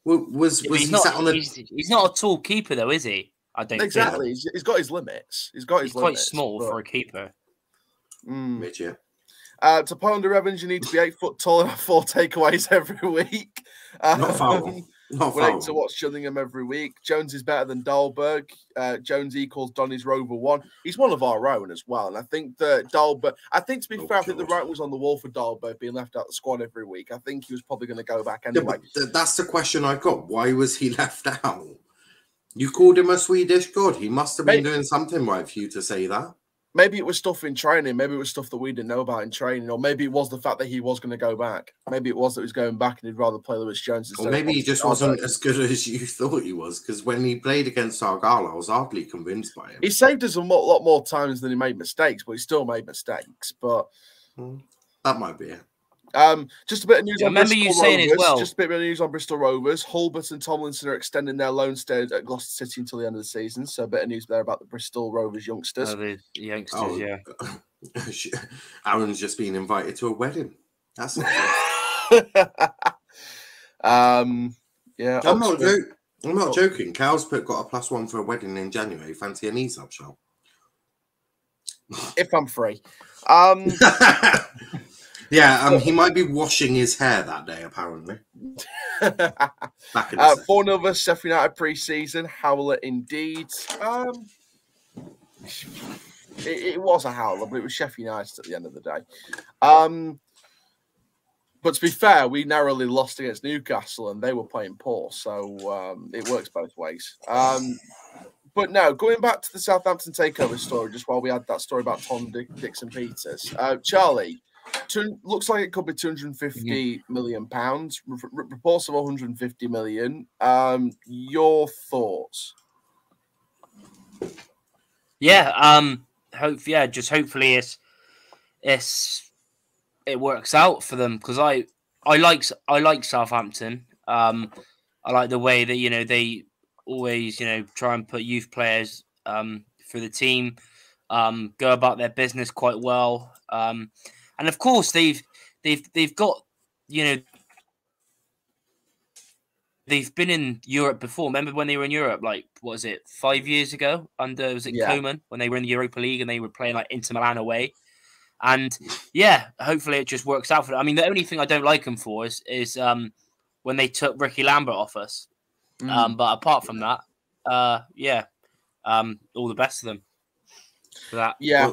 He's not a tall keeper, though, is he? I don't exactly. think. He's got his limits. He's quite small for a keeper. Midget. To play under Evans, you need to be 8 foot tall and have 4 takeaways every week. Not foul. We need to watch Gillingham every week. Jones is better than Dahlberg. Jones equals Donny's Rover 1. He's one of our own as well. And I think that Dahlberg, to be fair, I think the writing was on the wall for Dahlberg being left out of the squad every week. I think he was probably going to go back anyway. Yeah, that's the question I got. Why was he left out? You called him a Swedish god. He must have been doing something right for you to say that. Maybe it was stuff in training. Maybe it was stuff that we didn't know about in training. Or maybe it was the fact that he was going to go back. Maybe it was that he was going back and he'd rather play Lewis Jones instead. Or maybe he just wasn't as good as you thought he was. Because when he played against Argyle, I was hardly convinced by him. He saved us a lot more times than he made mistakes, but he still made mistakes. But that might be it. Just a bit of news on Bristol Rovers. Saying as well. Just a bit of news on Bristol Rovers. Hulbert and Tomlinson are extending their loan stay at Gloucester City until the end of the season. So a bit of news there about the Bristol Rovers youngsters. The youngsters, yeah. Aaron's just been invited to a wedding. That's it. Yeah. I'm not joking. Cal's got a +1 for a wedding in January. Fancy a knees up, shall? If I'm free. Yeah, he might be washing his hair that day, apparently. Back in the 4-0 versus Sheffield United pre-season. Howler indeed. It was a howler, but it was Sheffield United at the end of the day. But to be fair, we narrowly lost against Newcastle and they were playing poor. So it works both ways. But no, going back to the Southampton takeover story, just while we had that story about Tom Dixon Peters. Charlie, looks like it could be £250 million. Reports of 150 million. Your thoughts? Yeah, hopefully it works out for them, because I like Southampton. I like the way that they always try and put youth players for the team, go about their business quite well, and of course they've got they've been in Europe before. Remember when they were in Europe, like, what was it, 5 years ago? Was it Koeman, when they were in the Europa League and they were playing like Inter Milan away? And yeah, hopefully it just works out for them. I mean, the only thing I don't like them for is when they took Ricky Lambert off us. But apart from that, all the best to them for that. Yeah.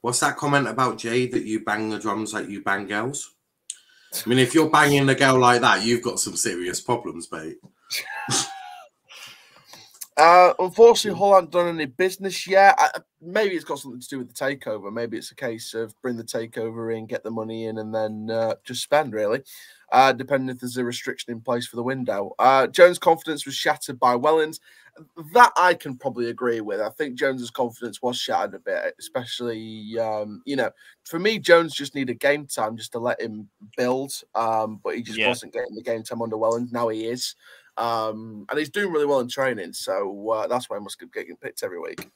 What's that comment about Jay, that you bang the drums like you bang girls? I mean, if you're banging a girl like that, you've got some serious problems, mate. Unfortunately, Hull haven't done any business yet. Maybe it's got something to do with the takeover. Maybe it's a case of bring the takeover in, get the money in, and then just spend, really, depending if there's a restriction in place for the window. Jones' confidence was shattered by Wellens. That I can probably agree with. I think Jones's confidence was shattered a bit, especially, for me, Jones just needed game time just to let him build, but he just wasn't getting the game time under Wellens. Now he is. And he's doing really well in training, so that's why he must keep getting picked every week.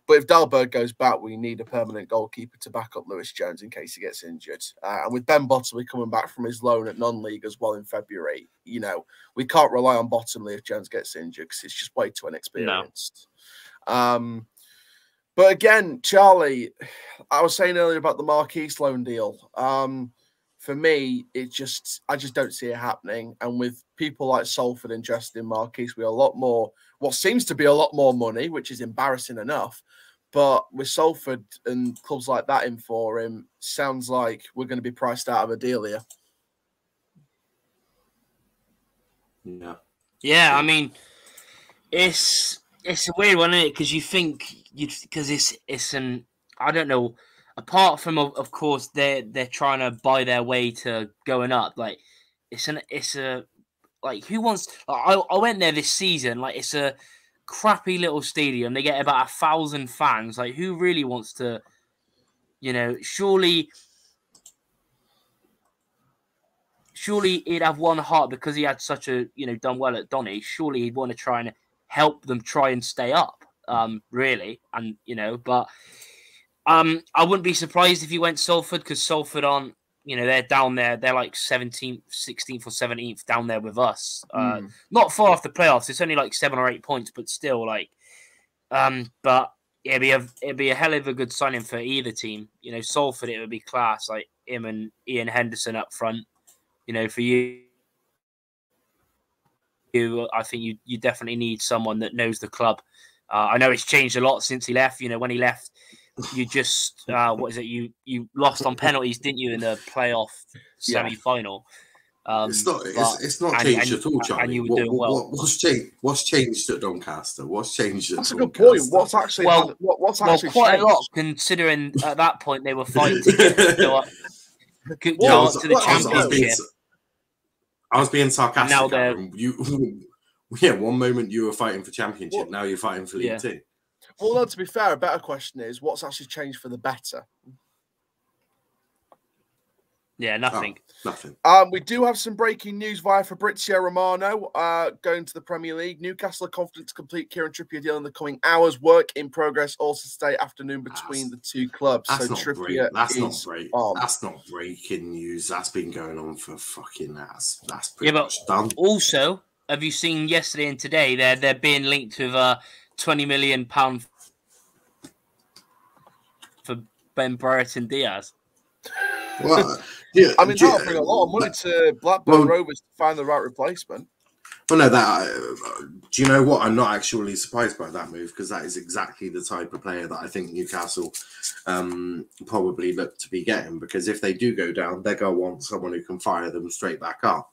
But if Dahlberg goes back, we need a permanent goalkeeper to back up Lewis Jones in case he gets injured. And with Ben Bottomley coming back from his loan at non-league as well in February, we can't rely on Bottomley if Jones gets injured because it's just way too inexperienced. No. But again, Charlie, I was saying earlier about the Marquis loan deal. For me, I just don't see it happening. And with people like Salford interested in Marquis, we have a lot more, what seems to be a lot more money, which is embarrassing enough. But with Salford and clubs like that in for him, sounds like we're going to be priced out of a deal here. Yeah. Yeah, I mean, it's a weird one, isn't it? Because you think it's an, I don't know. Apart from, of course, they're trying to buy their way to going up. Like, who wants? I went there this season. Like, it's a crappy little stadium. They get about 1,000 fans. Like, who really wants to? Surely he'd have one heart because he had such a done well at Donny. Surely he'd want to try and help them try and stay up. Really, and but. I wouldn't be surprised if he went Salford, because Salford aren't, they're down there. They're like 17th, 16th or 17th down there with us. Not far off the playoffs. It's only like 7 or 8 points, but still but it'd be a hell of a good signing for either team. Salford, it would be class, like him and Ian Henderson up front. For you, I think you definitely need someone that knows the club. I know it's changed a lot since he left. When he left, you just you lost on penalties, didn't you, in the playoff semi-final? It's not changed at all, Charlie. And you were doing well. What's changed at Doncaster? What's changed at That's Doncaster? a good point. What's actually quite changed? a lot, considering at that point they were fighting to go up to the Championship. I was being sarcastic. Now they're... one moment you were fighting for Championship, now you're fighting for League Two. Well, no, to be fair, a better question is what's actually changed for the better? Yeah, nothing. Nothing. We do have some breaking news via Fabrizio Romano going to the Premier League. Newcastle are confident to complete Kieran Trippier deal in the coming hours. Work in progress also today afternoon between the two clubs. That's so not Trippier not great. That's not breaking news. That's been going on for fucking that's pretty much done. Also, have you seen yesterday and today they're being linked with £20 million for Ben Brereton Diaz? Well, yeah, I mean, that'll bring a lot of money to Blackburn Rovers to find the right replacement. Well, no, do you know what? I'm not actually surprised by that move because that is exactly the type of player that I think Newcastle probably look to be getting. Because if they do go down, they're going to want someone who can fire them straight back up.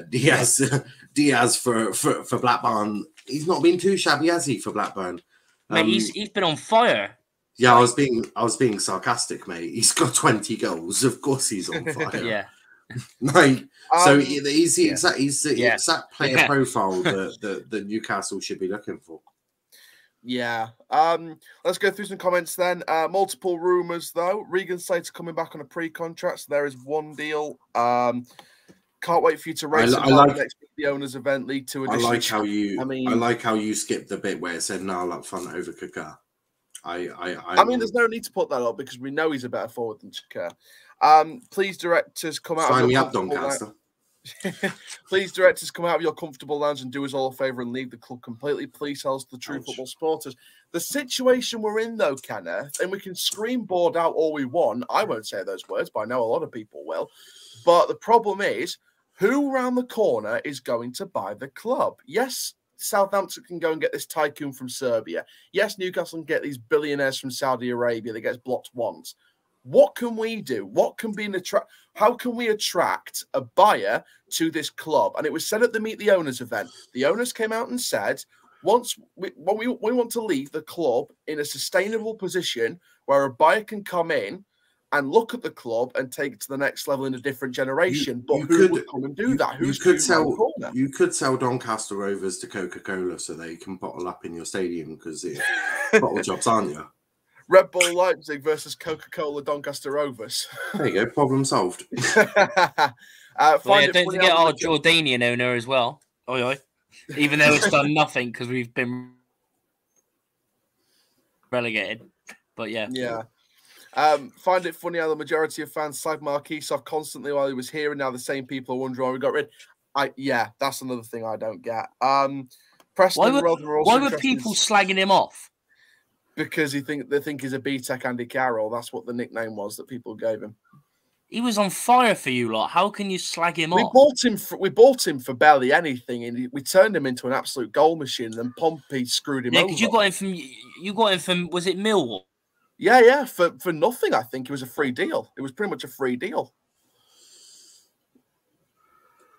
Diaz for Blackburn, he's not been too shabby, has he, for Blackburn? Mate, he's been on fire. Yeah, I was being sarcastic, mate. He's got 20 goals. Of course, he's on fire. Yeah. Like, so he's the exact player profile that Newcastle should be looking for. Yeah. Let's go through some comments then. Multiple rumours though. Regan Slater coming back on a pre-contract. So there is one deal. Can't wait for you to race the owners event. League 2 edition. I like how you skipped the bit where it said Niall up front over Kaka. I mean, there's no need to put that up because we know he's a better forward than Chaka. Please, directors, come out. Sign me up, Doncaster. Please, directors, come out of your comfortable lounge and do us all a favour and leave the club completely. Please tell us the true football supporters. The situation we're in, though, Kenneth, and we can scream board out all we want. I won't say those words, but I know a lot of people will. But the problem is, who round the corner is going to buy the club? Yes, Southampton can go and get this tycoon from Serbia. Yes, Newcastle can get these billionaires from Saudi Arabia that gets blocked once. What can we do? What can be how can we attract a buyer to this club? And it was said at the Meet the Owners event. The owners came out and said, when we want to leave the club in a sustainable position where a buyer can come in and look at the club and take it to the next level in a different generation. Who would come and do that? You could sell Doncaster Rovers to Coca-Cola so they can bottle up in your stadium because bottle jobs, aren't you? Red Bull Leipzig versus Coca-Cola Doncaster Rovers. There you go, problem solved. Don't forget our Jordanian owner as well. Even though it's done nothing because we've been relegated. But yeah. Find it funny how the majority of fans slag Marquis off constantly while he was here, and now the same people are wondering why we got rid. That's another thing I don't get. Preston, why were people slagging him off? Because they think he's a B-Tech Andy Carroll. That's what the nickname was that people gave him. He was on fire for you lot. How can you slag him off? We bought him for barely anything, and we turned him into an absolute goal machine. And Pompey screwed him over. Because you got him from was it Millwall? Yeah, for nothing. I think it was a free deal. It was pretty much a free deal.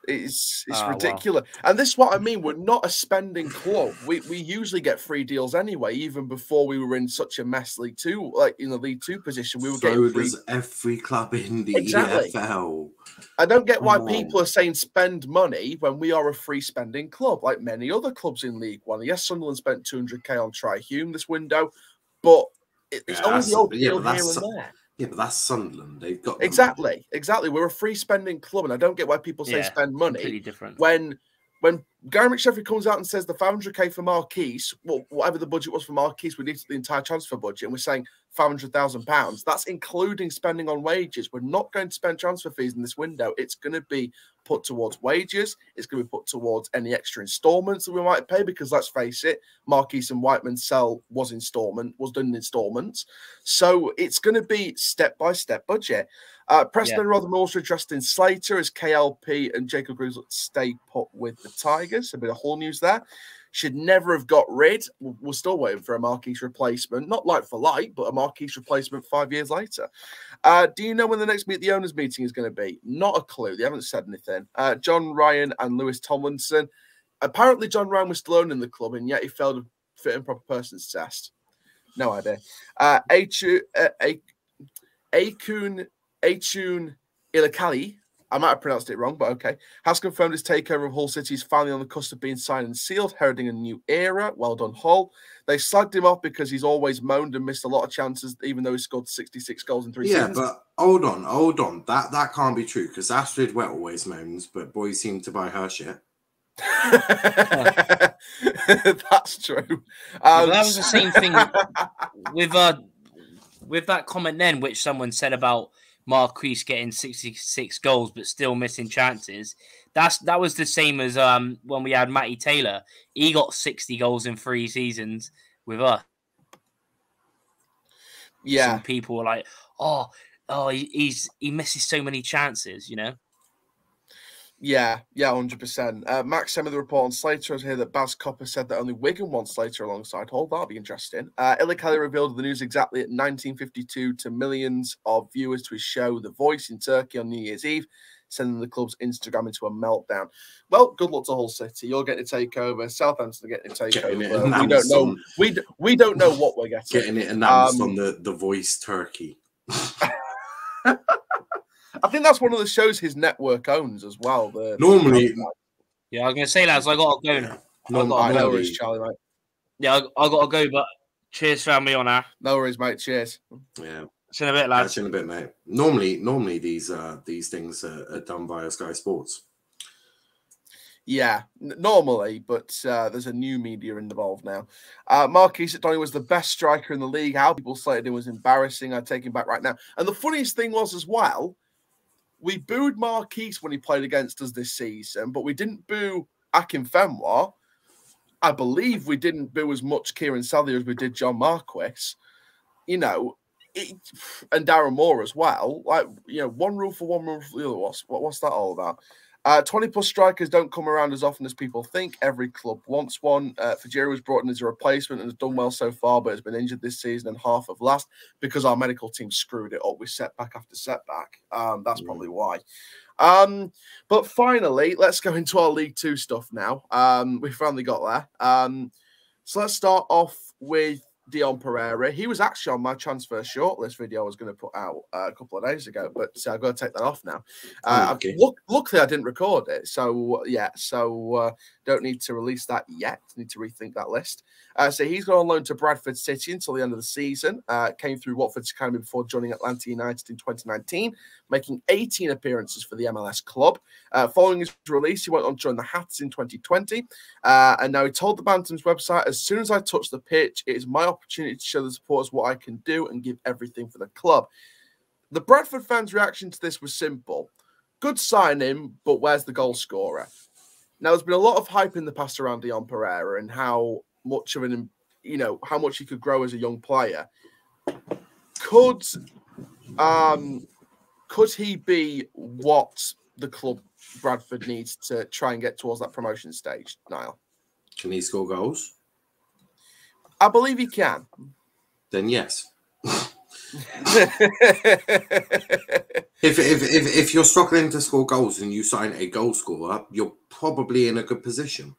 It's ridiculous. Wow. And this is what I mean. We're not a spending club. We usually get free deals anyway, even before we were in such a mess League 2, like in the League 2 position. We were getting free. Does every club in the EFL. I don't get why people are saying spend money when we are a free spending club, like many other clubs in League 1. Yes, Sunderland spent 200k on Tri-Hume this window, but it's only the old deal here and there. Yeah, but that's Sunderland. They've got exactly. We're a free spending club, and I don't get why people say spend money. Completely different. When Gary McSheffrey comes out and says the 500k for Marquis, well, whatever the budget was for Marquis, we needed the entire transfer budget, and we're saying £500,000. That's including spending on wages. We're not going to spend transfer fees in this window. It's going to be put towards wages. It's going to be put towards any extra instalments that we might pay, because let's face it, Marquis and Whiteman's sell was done in instalments. So it's going to be step-by-step budget. Preston and Rotherham also interested in Slater as KLP and Jacob Greaves stay put with the Tigers. A bit of Hull news there. Should never have got rid. We're still waiting for a Marquis replacement. Not like for like, but a Marquis replacement 5 years later. Do you know when the next Meet the Owners meeting is going to be? Not a clue. They haven't said anything. John Ryan and Lewis Tomlinson. Apparently, John Ryan was still owning the club, and yet he failed a fit and proper person's test. No idea. Akun Ilakali, I might have pronounced it wrong, but okay, has confirmed his takeover of Hull City is finally on the cusp of being signed and sealed, heralding a new era. Well done, Hull. They slagged him off because he's always moaned and missed a lot of chances, even though he scored 66 goals in 3 seasons. Yeah, but hold on. That can't be true, because Astrid Wet always moans, but boys seem to buy her shit. That's true. That was the same thing with that comment then, which someone said about Marquis getting 66 goals but still missing chances. That was the same as when we had Matty Taylor. He got 60 goals in 3 seasons with us. Yeah. Some people were like, he misses so many chances, you know. Yeah, 100%. Max sent me the report on Slater here that Baz Copper said that only Wigan wants Slater alongside Hull. That'll be interesting. Illa Kelly revealed the news exactly at 19:52 to millions of viewers to his show The Voice in Turkey on New Year's Eve, sending the club's Instagram into a meltdown. Well, good luck to Hull City. You're getting a takeover. Southampton are getting a takeover. We don't know. We don't know what we're getting. Getting it announced on the Voice Turkey. I think that's one of the shows his network owns as well. Normally, yeah, I was going to say, lads, I got to go. Yeah. No worries, Charlie, mate. Yeah, I got to go, but cheers, family, on air. No worries, mate. Cheers. Yeah. See you in a bit, lads. See you in a bit, mate. Normally these things are done via Sky Sports. Yeah, normally, but there's a new media involved now. Marquis at Donny was the best striker in the league. How people slated him was embarrassing. I take him back right now. And the funniest thing was as well, we booed Marquis when he played against us this season, but we didn't boo Akinfenwa. I believe we didn't boo as much Kieran Sadlier as we did John Marquis. You know, and Darren Moore as well. Like, you know, one rule for one, rule for the other. What's that all about? 20-plus strikers don't come around as often as people think. Every club wants one. Fajiri was brought in as a replacement and has done well so far, but has been injured this season and half of last because our medical team screwed it up with setback after setback. That's probably why. But finally, let's go into our League Two stuff now. We finally got there. So let's start off with Dion Pereira. He was actually on my transfer shortlist video I was going to put out a couple of days ago, but I've got to take that off now. Okay. Luckily, I didn't record it. So, don't need to release that yet. Need to rethink that list. So he's gone on loan to Bradford City until the end of the season. Came through Watford's academy before joining Atlanta United in 2019, making 18 appearances for the MLS club. Following his release, he went on to join the Hats in 2020. And now he told the Bantams website, as soon as I touch the pitch, it is my opportunity to show the supporters what I can do and give everything for the club. The Bradford fans' reaction to this was simple. Good signing, but where's the goal scorer? Now, there's been a lot of hype in the past around Dion Pereira and how much of an, how much he could grow as a young player. Could he be what the club Bradford needs to try and get towards that promotion stage, Niall? Can he score goals? I believe he can. Then yes. If you're struggling to score goals and you sign a goal scorer, you're probably in a good position.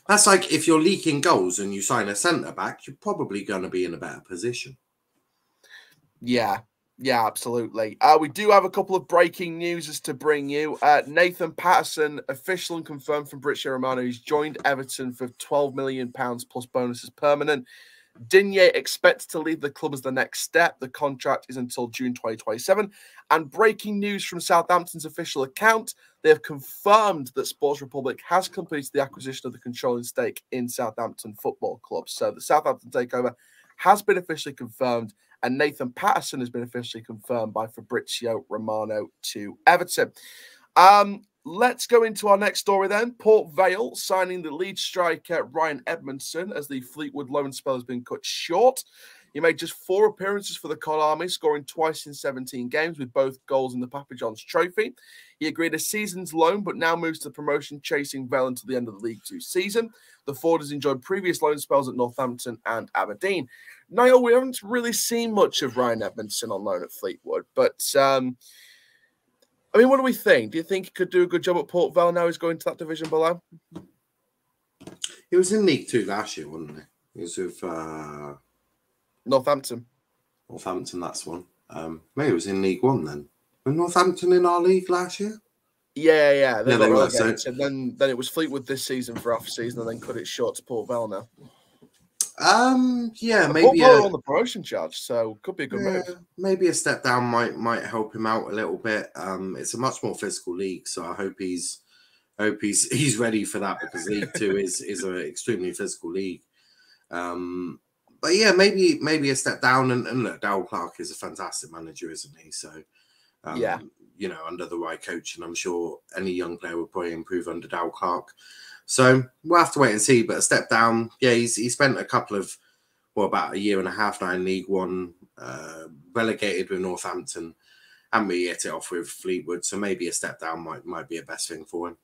That's like if you're leaking goals and you sign a centre back, you're probably going to be in a better position. Yeah, absolutely. We do have a couple of breaking news to bring you. Nathan Patterson, official and confirmed from British Romano, he's joined Everton for £12 million plus bonuses permanent. Digne expects to leave the club as the next step. The contract is until June 2027. And breaking news from Southampton's official account, they have confirmed that Sports Republic has completed the acquisition of the controlling stake in Southampton Football Club. So the Southampton takeover has been officially confirmed, and Nathan Patterson has been officially confirmed by Fabrizio Romano to Everton. Let's go into our next story then. Port Vale signing the lead striker Ryan Edmondson as the Fleetwood loan spell has been cut short. He made just 4 appearances for the Cod Army, scoring twice in 17 games with both goals in the Papa John's Trophy. He agreed a season's loan, but now moves to promotion, chasing Vale until the end of the League Two season. The forward has enjoyed previous loan spells at Northampton and Aberdeen. Niall, we haven't really seen much of Ryan Edmondson on loan at Fleetwood, but what do we think? Do you think he could do a good job at Port Vale now he's going to that division below? He was in League Two last year, wasn't he? He was with Northampton. Northampton, that's one. Maybe it was in League One then. Were Northampton in our league last year? Yeah. They were. So... And then it was Fleetwood this season for half a season and then cut it short to Port Vale now. Maybe Port Vale on the promotion charge, so could be a good move. Maybe a step down might help him out a little bit. It's a much more physical league, so I hope he's ready for that, because League Two is an extremely physical league. But yeah, maybe a step down. And look, Dal Clark is a fantastic manager, isn't he? So under the right coach, and I'm sure any young player would probably improve under Dal Clark. So we'll have to wait and see. But a step down, yeah, he spent a couple of about a year and a half now in League One, relegated with Northampton, and we hit it off with Fleetwood. So maybe a step down might be a best thing for him.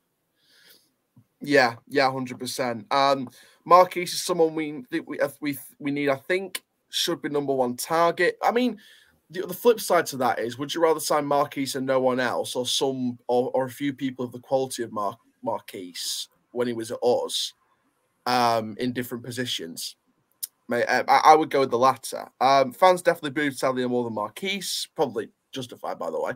Yeah, 100%. Marquis is someone we need. I think should be number one target. I mean, the flip side to that is, would you rather sign Marquis and no one else, or or a few people of the quality of Marquis when he was at us, in different positions? Mate, I would go with the latter. Fans definitely booed Sadlier more than Marquis, probably justified, by the way.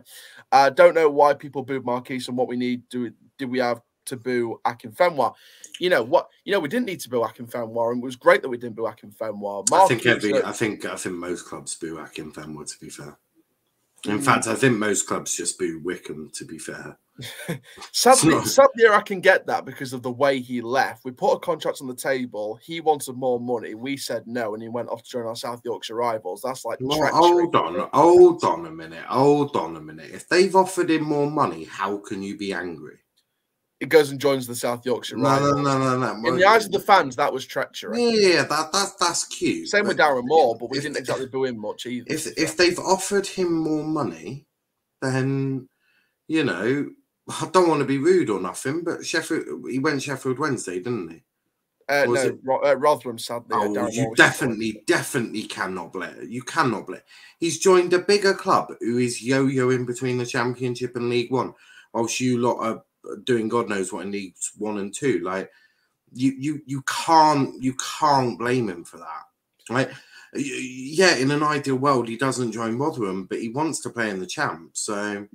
Don't know why people booed Marquis and what we need. Did we have to boo Akinfenwa? You know what? We didn't need to boo Akinfenwa, and it was great that we didn't boo Akinfenwa. I think most clubs boo Akinfenwa, to be fair. In fact, I think most clubs just boo Wickham, to be fair. Sadly, I can get that because of the way he left. We put a contract on the table. He wanted more money. We said no, and he went off to join our South Yorkshire rivals. That's like hold on a minute. If they've offered him more money, how can you be angry? He goes and joins the South Yorkshire rivals. No. In the eyes of the fans, that was treachery. Yeah, that's cute. Same with Darren Moore, but we didn't exactly boo him much either. If they've offered him more money, then I don't want to be rude or nothing, but he went Sheffield Wednesday, didn't he? Rotherham, sadly. Oh, you definitely cannot blame. You cannot blame. He's joined a bigger club who is yo-yoing between the Championship and League One, whilst you lot are doing God knows what in Leagues 1 and 2. Like you can't blame him for that. Right? Yeah, in an ideal world, he doesn't join Rotherham, but he wants to play in the Champ. So,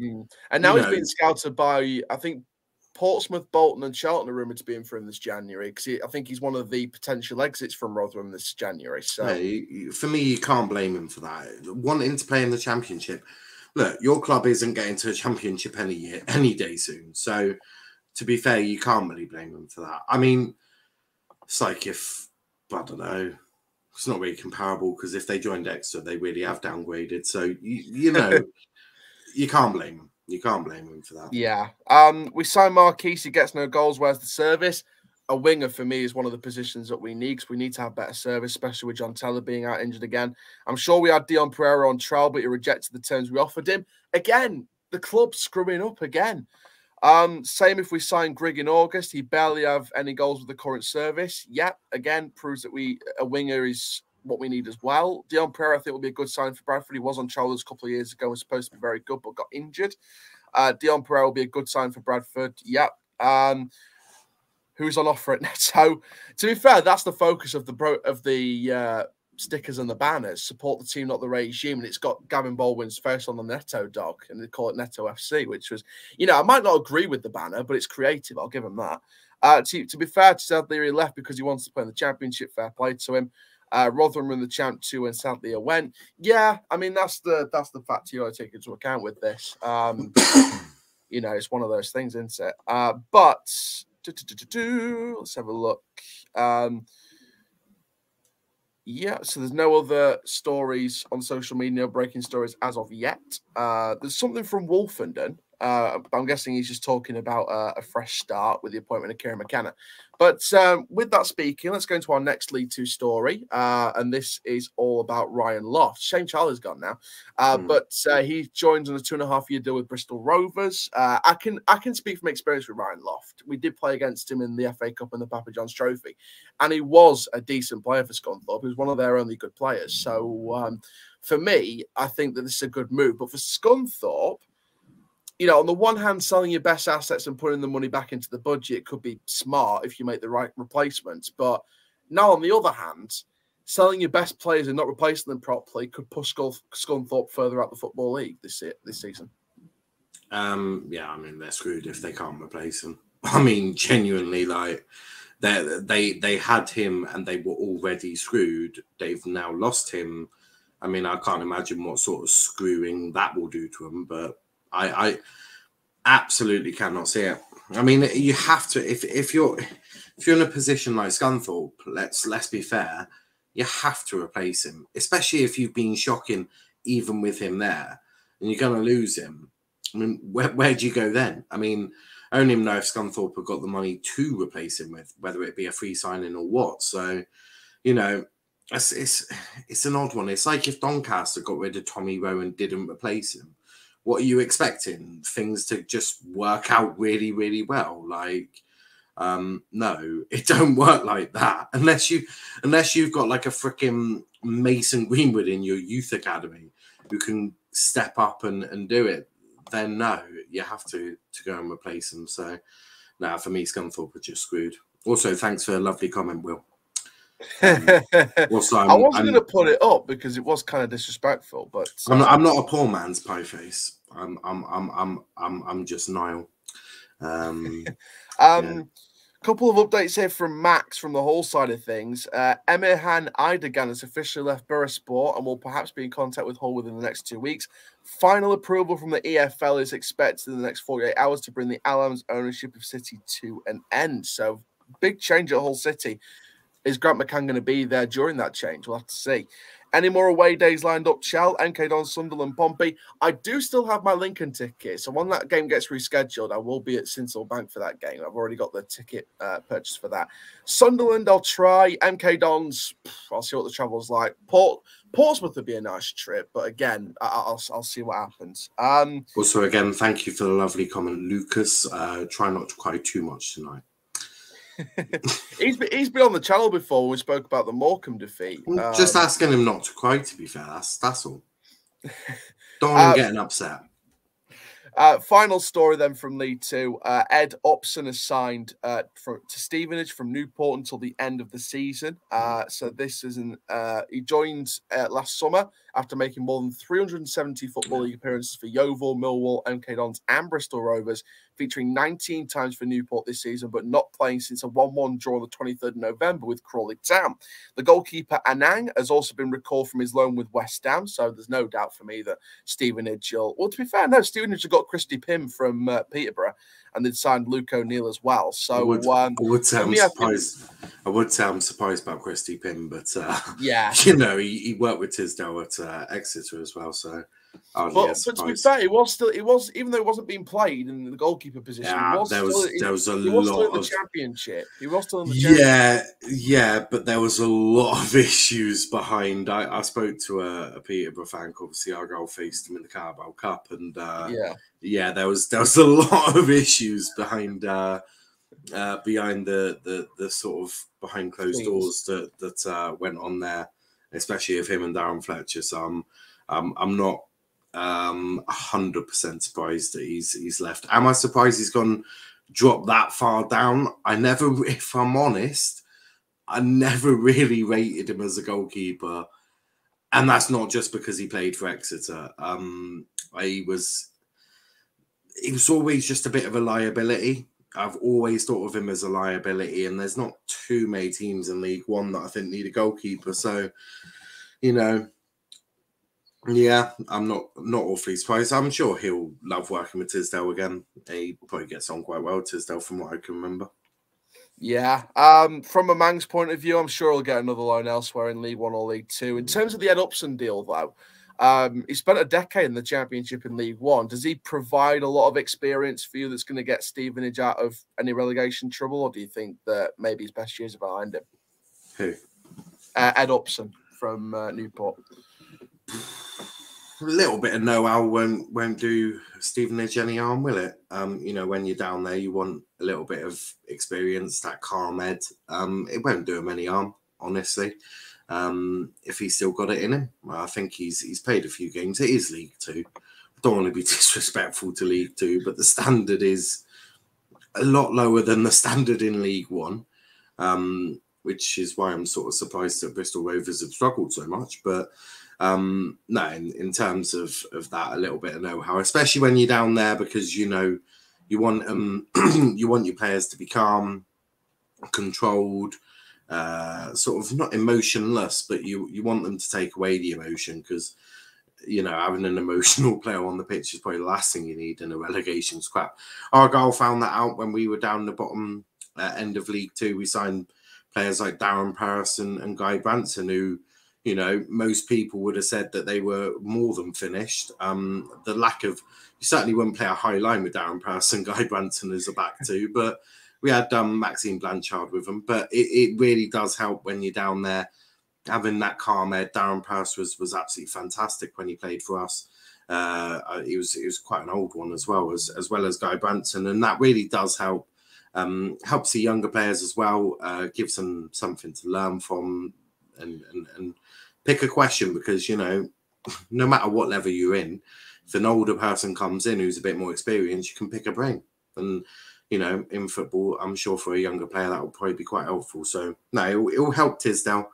and now he's being scouted by, I think, Portsmouth, Bolton, and Charlton are rumoured to be in for him this January, because I think he's one of the potential exits from Rotherham this January. So, for me, you can't blame him for that. Wanting to play in the Championship. Look, your club isn't getting to the Championship any day soon. So, to be fair, you can't really blame him for that. I mean, it's like I don't know. It's not really comparable, because if they joined Exeter, they really have downgraded. So, you can't blame them. You can't blame him for that. Yeah. We signed Marquis. He gets no goals. Where's the service? A winger, for me, is one of the positions that we need, because we need to have better service, especially with John Taylor being out injured again. I'm sure we had Dion Pereira on trial, but he rejected the terms we offered him. Again, the club's screwing up again. Same if we sign Grigg in August. He barely have any goals with the current service. Yeah, again, proves that a winger is what we need as well. Dion Pereira, I think, will be a good sign for Bradford. He was on trial a couple of years ago, was supposed to be very good, but got injured. Dion Pereira will be a good sign for Bradford. Yeah. Who's on offer at Neto? To be fair, that's the focus of the stickers and the banners. Support the team, not the regime. And it's got Gavin Baldwin's face on the Neto dog, and they call it Neto FC, which was, I might not agree with the banner, but it's creative. I'll give him that. To be fair to Sadlier, he left because he wants to play in the Championship. Fair play to him. Rotherham in the Champ 2 and Sadlier went. Yeah, I mean, that's the fact you got to take into account with this. It's one of those things, isn't it? But let's have a look. Yeah, so there's no other stories on social media, breaking stories as of yet. There's something from Wolfenden. I'm guessing he's just talking about a fresh start with the appointment of Kieran McKenna. But with that speaking, let's go into our next League 2 story. And this is all about Ryan Loft. Shane Charlie's gone now. But he joined on a 2.5-year deal with Bristol Rovers. I can speak from experience with Ryan Loft. We did play against him in the FA Cup and the Papa John's Trophy. And he was a decent player for Scunthorpe. He was one of their only good players. So for me, I think that this is a good move. But for Scunthorpe, on the one hand, selling your best assets and putting the money back into the budget could be smart if you make the right replacements. But now, on the other hand, selling your best players and not replacing them properly could push Scunthorpe further out the Football League this season. Yeah, I mean, they're screwed if they can't replace him. I mean, genuinely, like, they had him and they were already screwed. They've now lost him. I mean, I can't imagine what sort of screwing that will do to him, but I absolutely cannot see it. I mean, you have to, if you're in a position like Scunthorpe, let's be fair, you have to replace him, especially if you've been shocking even with him there, and you're going to lose him. I mean, where do you go then? I mean, I don't even know if Scunthorpe have got the money to replace him with, whether it be a free signing or what. So, it's an odd one. It's like if Doncaster got rid of Tommy Rowe and didn't replace him. What are you expecting? Things to just work out really, really well? Like, no, it don't work like that unless you've got like a freaking Mason Greenwood in your youth academy who can step up and do it. Then no, you have to go and replace him. So, now for me, Scunthorpe are just screwed. Also, thanks for a lovely comment, Will. Also, I wasn't going to put it up because it was kind of disrespectful, but I'm not a poor man's pie face. I'm just Niall. Yeah. Couple of updates here from Max from the Hull side of things. Emirhan Aydogan has officially left Bursaspor and will perhaps be in contact with Hull within the next 2 weeks. Final approval from the EFL is expected in the next 48 hours to bring the Alam's ownership of City to an end. So, big change at Hull City. Is Grant McCann going to be there during that change? We'll have to see. Any more away days lined up, Chell, MK Dons, Sunderland, Pompey? I do still have my Lincoln ticket, so when that game gets rescheduled, I will be at Sinsel Bank for that game. I've already got the ticket purchased for that. Sunderland, I'll try. MK Dons, I'll see what the travel's like. Portsmouth would be a nice trip, but again, I'll see what happens. Also, again, thank you for the lovely comment, Lucas. Try not to cry too much tonight. He's been on the channel before when we spoke about the Morecambe defeat. Just asking him not to cry, to be fair. That's all. Don't want him getting upset. Final story then from League Two. Ed Upson has signed to Stevenage from Newport until the end of the season. So this is he joined last summer after making more than 370 Football League appearances for Yeovil, Millwall, MK Dons and Bristol Rovers, featuring 19 times for Newport this season, but not playing since a 1-1 draw on the 23rd of November with Crawley Town. The goalkeeper, Anang, has also been recalled from his loan with West Ham, so there's no doubt for me that Stevenage will... Well, to be fair, no, Stevenage have got Christy Pym from Peterborough, and they'd signed Luke O'Neill as well. So I would say I'm surprised about Christy Pym, but yeah, you know, he worked with Tisdale at Exeter as well. So, but to be fair, it was even though it wasn't being played in the goalkeeper position. Yeah, there was a lot still in of the championship. He was still in the championship. Yeah, but there was a lot of issues behind. I spoke to a Peterborough fan. Obviously, Argyle faced him in the Carabao Cup, and yeah, there was a lot of issues behind the sort of behind closed doors that went on there, especially of him and Darren Fletcher. So I'm not 100% surprised that he's left. Am I surprised he's dropped that far down? If I'm honest, I never really rated him as a goalkeeper, and that's not just because he played for Exeter. He was always just a bit of a liability. I've always thought of him as a liability, and there's not too many teams in League One that I think need a goalkeeper. So, you know, yeah, I'm not awfully surprised. I'm sure he'll love working with Tisdale again. He probably gets on quite well with Tisdale from what I can remember. Yeah. From a Mang's point of view, I'm sure he'll get another loan elsewhere in League One or League Two. In terms of the Ed Upson deal, though, he spent a decade in the Championship in League One. Does he provide a lot of experience for you that's going to get Stevenage out of any relegation trouble, or do you think that maybe his best years are behind him? Who? Ed Upson from Newport. A little bit of know-how won't do Stevenage any harm, will it? You know, when you're down there, you want a little bit of experience, that calm head. It won't do him any harm, honestly. If he's still got it in him. I think he's played a few games. It is League Two. I don't want to be disrespectful to League Two, but the standard is a lot lower than the standard in League One, which is why I'm sort of surprised that Bristol Rovers have struggled so much. But no, in terms of that, a little bit of know-how, especially when you're down there, because you know you want you want your players to be calm, controlled. Sort of not emotionless, but you want them to take away the emotion, because you know, having an emotional player on the pitch is probably the last thing you need in a relegation scrap. Argyle found that out when we were down the bottom end of League Two. We signed players like Darren Patterson and Guy Branson, who, you know, most people would have said that they were more than finished. The lack of, you certainly wouldn't play a high line with Darren Patterson, Guy Branson as a back two, but we had Maxime Blanchard with them. But it really does help when you're down there having that calm head. Darren Purse was absolutely fantastic when he played for us. He was quite an old one as well as Guy Branson, and that really does help. Helps the younger players as well. Gives them something to learn from, and pick a question, because no matter what level you're in, if an older person comes in who's a bit more experienced, you can pick a brain. And in football, I'm sure for a younger player that will probably be quite helpful. So no, it will help Tisdale,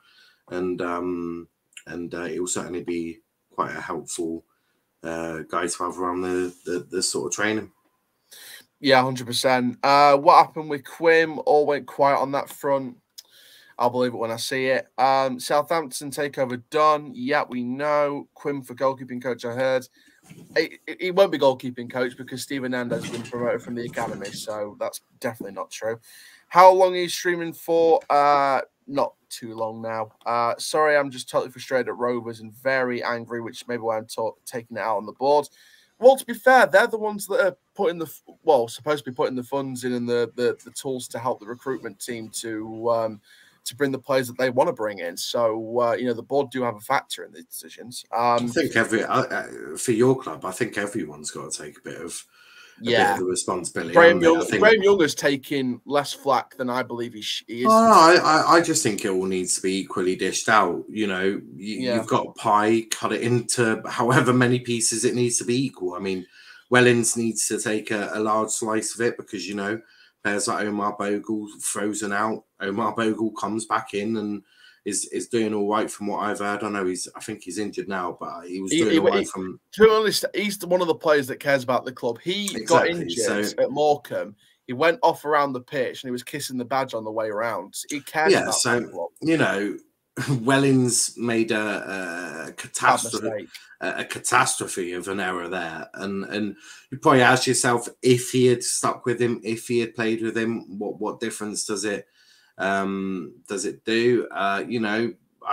and it will certainly be quite a helpful guy to have around the sort of training. Yeah, 100%. What happened with Quim? All went quiet on that front. I'll believe it when I see it. Southampton takeover done. Yeah, we know. Quim for goalkeeping coach, I heard. He won't be goalkeeping coach because Steven Hernandez has been promoted from the academy, so that's definitely not true. How long are you streaming for? Not too long now. Sorry, I'm just totally frustrated at Rovers and very angry, which maybe why I'm taking it out on the board. Well, to be fair, they're the ones that are putting supposed to be putting the funds in and the tools to help the recruitment team to bring the players that they want to bring in. So, the board do have a factor in these decisions. I think for your club, I think everyone's got to take a bit of the responsibility. Graham Young is taking less flack than I believe he is. I just think it all needs to be equally dished out. You've got a pie, cut it into however many pieces it needs to be equal. I mean, Wellens needs to take a large slice of it because, players like Omar Bogle frozen out. Omar Bogle comes back in and is doing all right from what I've heard. I think he's injured now, but he was doing all right from... To be honest, he's one of the players that cares about the club. He got injured at Morecambe. He went off around the pitch and he was kissing the badge on the way around. He cares about the club. Wellens made a catastrophe of an error there, and you probably ask yourself, if he had stuck with him, if he had played with him, what difference does it do? I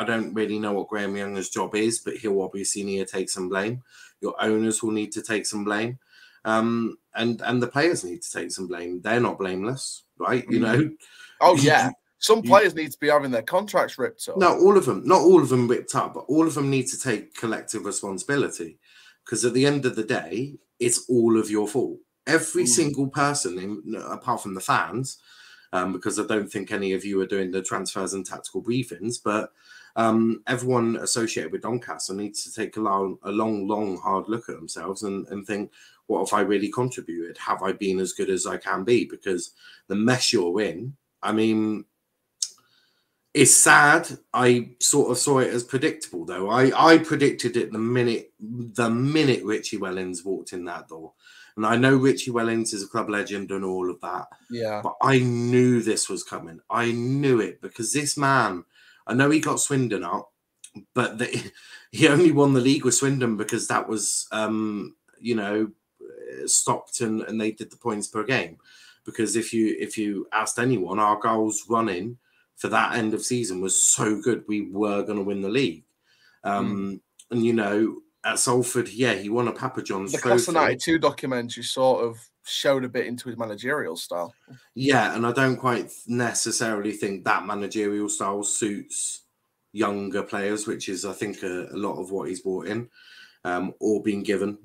don't really know what Graham Young's job is, but he'll obviously need to take some blame. Your owners will need to take some blame, and the players need to take some blame. They're not blameless, right? Oh yeah. Some players need to be having their contracts ripped up. No, all of them. Not all of them ripped up, but all of them need to take collective responsibility. Because at the end of the day, it's all of your fault. Every single person, apart from the fans, because I don't think any of you are doing the transfers and tactical briefings, but everyone associated with Doncaster needs to take a long, hard look at themselves and think, what have I really contributed? Have I been as good as I can be? Because the mess you're in, I mean... It's sad. I sort of saw it as predictable, though. I predicted it the minute Richie Wellens walked in that door. And I know Richie Wellens is a club legend and all of that. Yeah. But I knew this was coming. I knew it because this man, I know he got Swindon up, but he only won the league with Swindon because that was, stopped and they did the points per game. Because if you asked anyone, our goals running for that end of season was so good, we were going to win the league. And at Salford, he won a Papa John's trophy. The Class of 92 documentary sort of showed a bit into his managerial style. Yeah, and I don't quite necessarily think that managerial style suits younger players, which is, I think, a lot of what he's brought in or been given.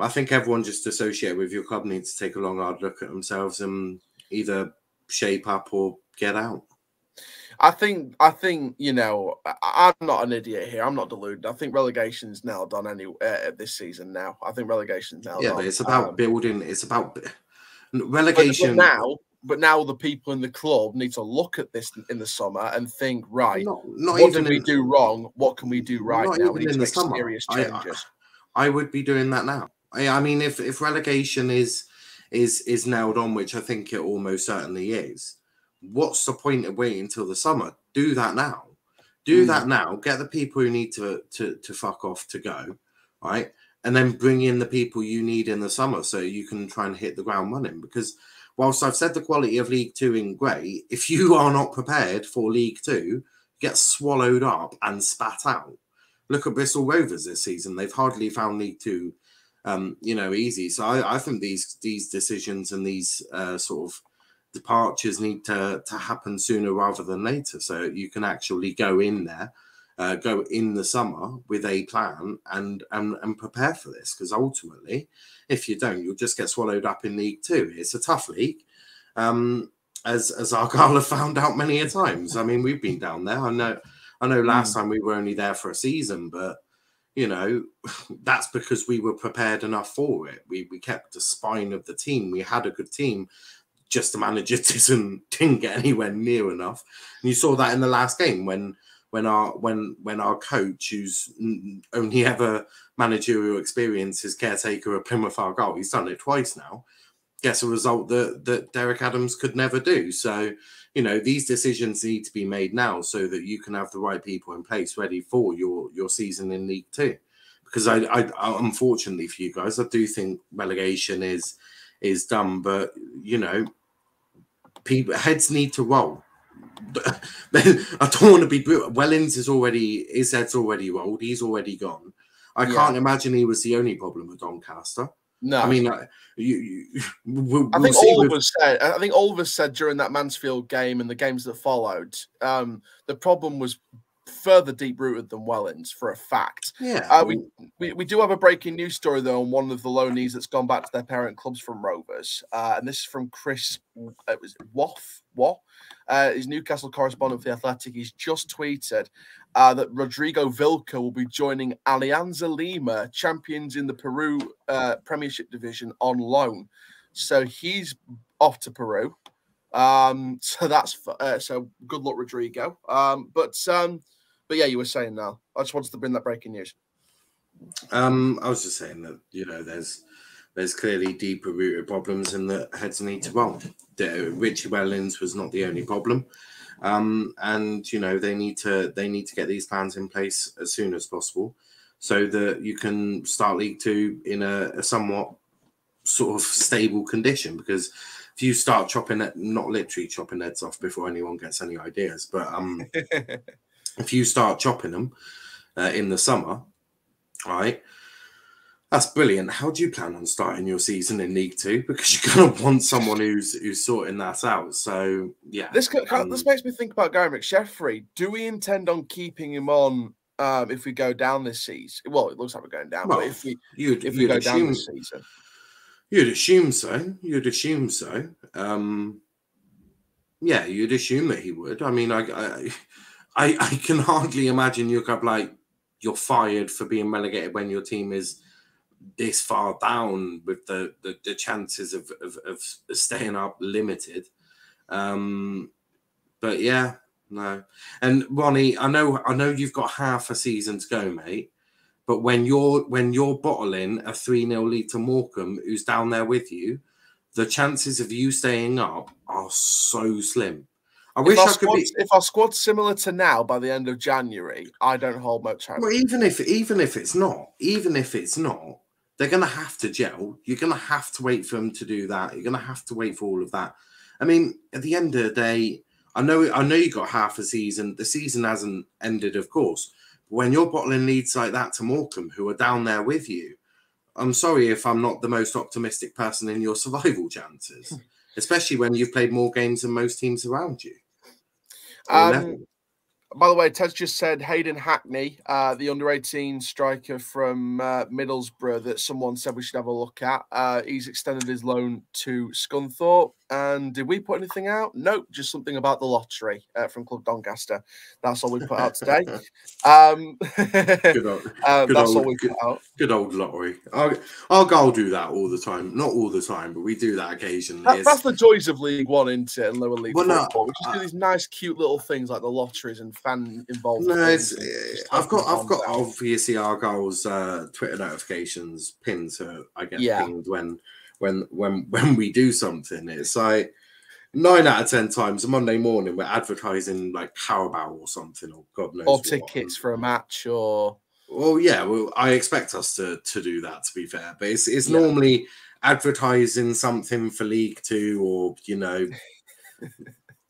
I think everyone just associated with your club needs to take a long, hard look at themselves and either shape up or get out. I think I'm not an idiot here. I'm not deluded. I think relegation's now done this season now. I think relegation's now done. Yeah, but it's about building. It's about relegation. But now the people in the club need to look at this in the summer and think, right, not what did we do wrong? What can we do right now? We need to make serious changes. I would be doing that now. I mean, if relegation is nailed on, which I think it almost certainly is, what's the point of waiting until the summer? Do that now. Do that now. Get the people who need to fuck off to go, right? And then bring in the people you need in the summer so you can try and hit the ground running. Because whilst I've said the quality of League Two in great, if you are not prepared for League Two, get swallowed up and spat out. Look at Bristol Rovers this season. They've hardly found League Two, easy. So I think these decisions and these sort of departures need to happen sooner rather than later, so you can actually go in there, go in the summer with a plan and prepare for this. Because ultimately, if you don't, you'll just get swallowed up in League Two. It's a tough league, as Argyle have found out many a times. I mean, we've been down there. I know. Last time we were only there for a season, but you know, that's because we were prepared enough for it. We kept the spine of the team. We had a good team. Just the manager didn't get anywhere near enough. And you saw that in the last game when our coach, who's only ever managerial experience, is caretaker of Plymouth Argyle, he's done it twice now, gets a result that Derek Adams could never do. So, you know, these decisions need to be made now so that you can have the right people in place ready for your season in League Two. Because I unfortunately for you guys, I do think relegation is done, but you know, heads need to roll. I don't want to be brutal. His head's already rolled. He's already gone. I can't imagine he was the only problem with Doncaster. No, I mean, I think all of us said during that Mansfield game and the games that followed, the problem was further deep rooted than Wellens for a fact. Yeah, we do have a breaking news story though on one of the loanees that's gone back to their parent clubs from Rovers, and this is from Chris. It was Waugh, his Newcastle correspondent for the Athletic. He's just tweeted that Rodrigo Vilca will be joining Alianza Lima, champions in the Peru Premiership division, on loan. So he's off to Peru. So that's so good luck, Rodrigo. But yeah, you were saying now. I just wanted to bring that breaking news. I was just saying that, you know, there's clearly deeper rooted problems and that heads need to roll. Richie Wellens was not the only problem. And you know, they need to get these plans in place as soon as possible so that you can start League Two in a somewhat sort of stable condition. Because if you start not literally chopping heads off before anyone gets any ideas, but if you start chopping them in the summer, right, that's brilliant. How do you plan on starting your season in League Two? Because you're going to want someone who's sorting that out. So, yeah. This makes me think about Gary McSheffrey. Do we intend on keeping him on if we go down this season? Well, it looks like we're going down, but if we go down this season. You'd assume so. Yeah, you'd assume that he would. I mean, I can hardly imagine you're fired for being relegated when your team is this far down with the chances of staying up limited. But yeah, no. And Ronnie, I know you've got half a season to go, mate. But when you're bottling a 3-0 lead to Morecambe, who's down there with you, the chances of you staying up are so slim. If our squad's similar to now by the end of January, I don't hold much hope. Well, even if it's not, they're going to have to gel. You're going to have to wait for them to do that. You're going to have to wait for all of that. I mean, at the end of the day, I know you got half a season. The season hasn't ended, of course. But when you're bottling leads like that to Morecambe, who are down there with you, I'm sorry if I'm not the most optimistic person in your survival chances, especially when you've played more games than most teams around you. By the way, Ted's just said Hayden Hackney, the under-18 striker from Middlesbrough that someone said we should have a look at. He's extended his loan to Scunthorpe. And did we put anything out? Nope, just something about the lottery from Club Doncaster. That's all we put out today. That's all we put out. Good old lottery. I'll do that all the time. Not all the time, but we do that occasionally. That's the joys of League One, isn't it? And lower league football. We just do these nice, cute little things like the lotteries and fan involvement. No, I've got obviously Argyle's Twitter notifications pinned, so I get pinged when we do something. It's like 9 out of 10 times a Monday morning we're advertising like Carabao or something, or God knows, or tickets for a match, or I expect us to do that, to be fair, but it's normally advertising something for League Two, or you know,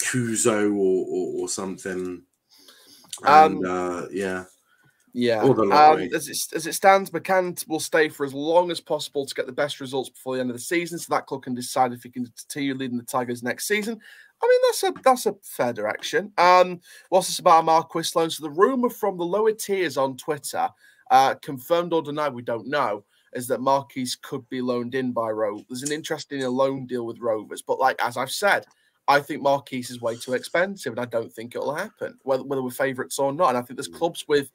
Kuzo or something. And Yeah. Or the lottery. As it stands, McCann will stay for as long as possible to get the best results before the end of the season, so that club can decide if he can continue leading the Tigers next season. I mean, that's a fair direction. What's this about a Marquis loan? So the rumor from the lower tiers on Twitter, confirmed or denied, we don't know, is that Marquis could be loaned in by Rovers. There's an interest in a loan deal with Rovers, but like as I've said, I think Marquis is way too expensive, and I don't think it'll happen, whether we're favourites or not. And I think there's clubs with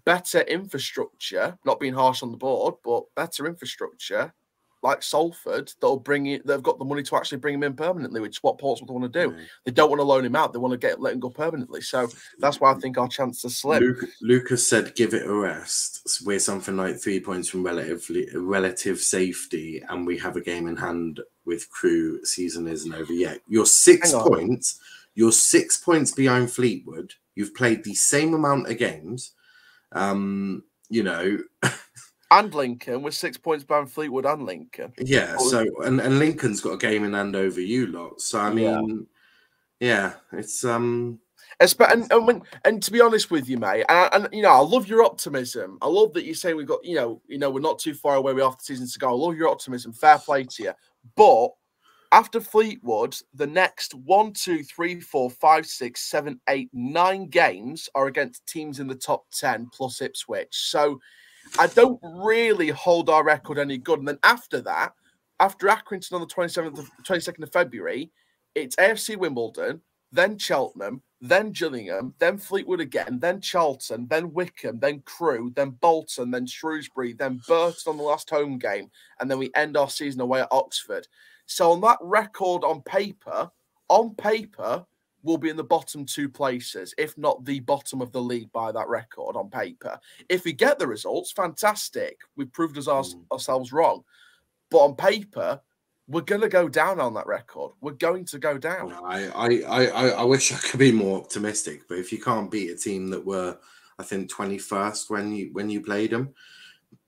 better infrastructure, not being harsh on the board, but better infrastructure, like Salford, they've got the money to actually bring him in permanently, which is what Portsmouth want to do. They don't want to loan him out; they want to let him go permanently. So that's why I think our chances are slim. Lucas said, "Give it a rest. We're something like 3 points from relative safety, and we have a game in hand with Crew. Season isn't over yet. You're 6 points. You're 6 points behind Fleetwood. You've played the same amount of games." You know, and Lincoln, we're 6 points behind Fleetwood and Lincoln. Yeah, so and Lincoln's got a game in hand over you lot. So I mean, yeah it's and to be honest with you, mate, and you know, I love your optimism. I love that you say we've got, you know, we're not too far away. We have the season to go. I love your optimism. Fair play to you, but after Fleetwood, the next 1, 2, 3, 4, 5, 6, 7, 8, 9 games are against teams in the top 10 plus Ipswich. So I don't really hold our record any good. And then after that, after Accrington on the 22nd of February, it's AFC Wimbledon, then Cheltenham, then Gillingham, then Fleetwood again, then Charlton, then Wickham, then Crewe, then Bolton, then Shrewsbury, then Burton on the last home game, and then we end our season away at Oxford. So on that record, on paper, we'll be in the bottom 2 places, if not the bottom of the league by that record on paper. If we get the results, fantastic. We've proved ourselves wrong. But on paper, we're going to go down on that record. We're going to go down. I wish I could be more optimistic, but if you can't beat a team that were, I think, 21st when you played them,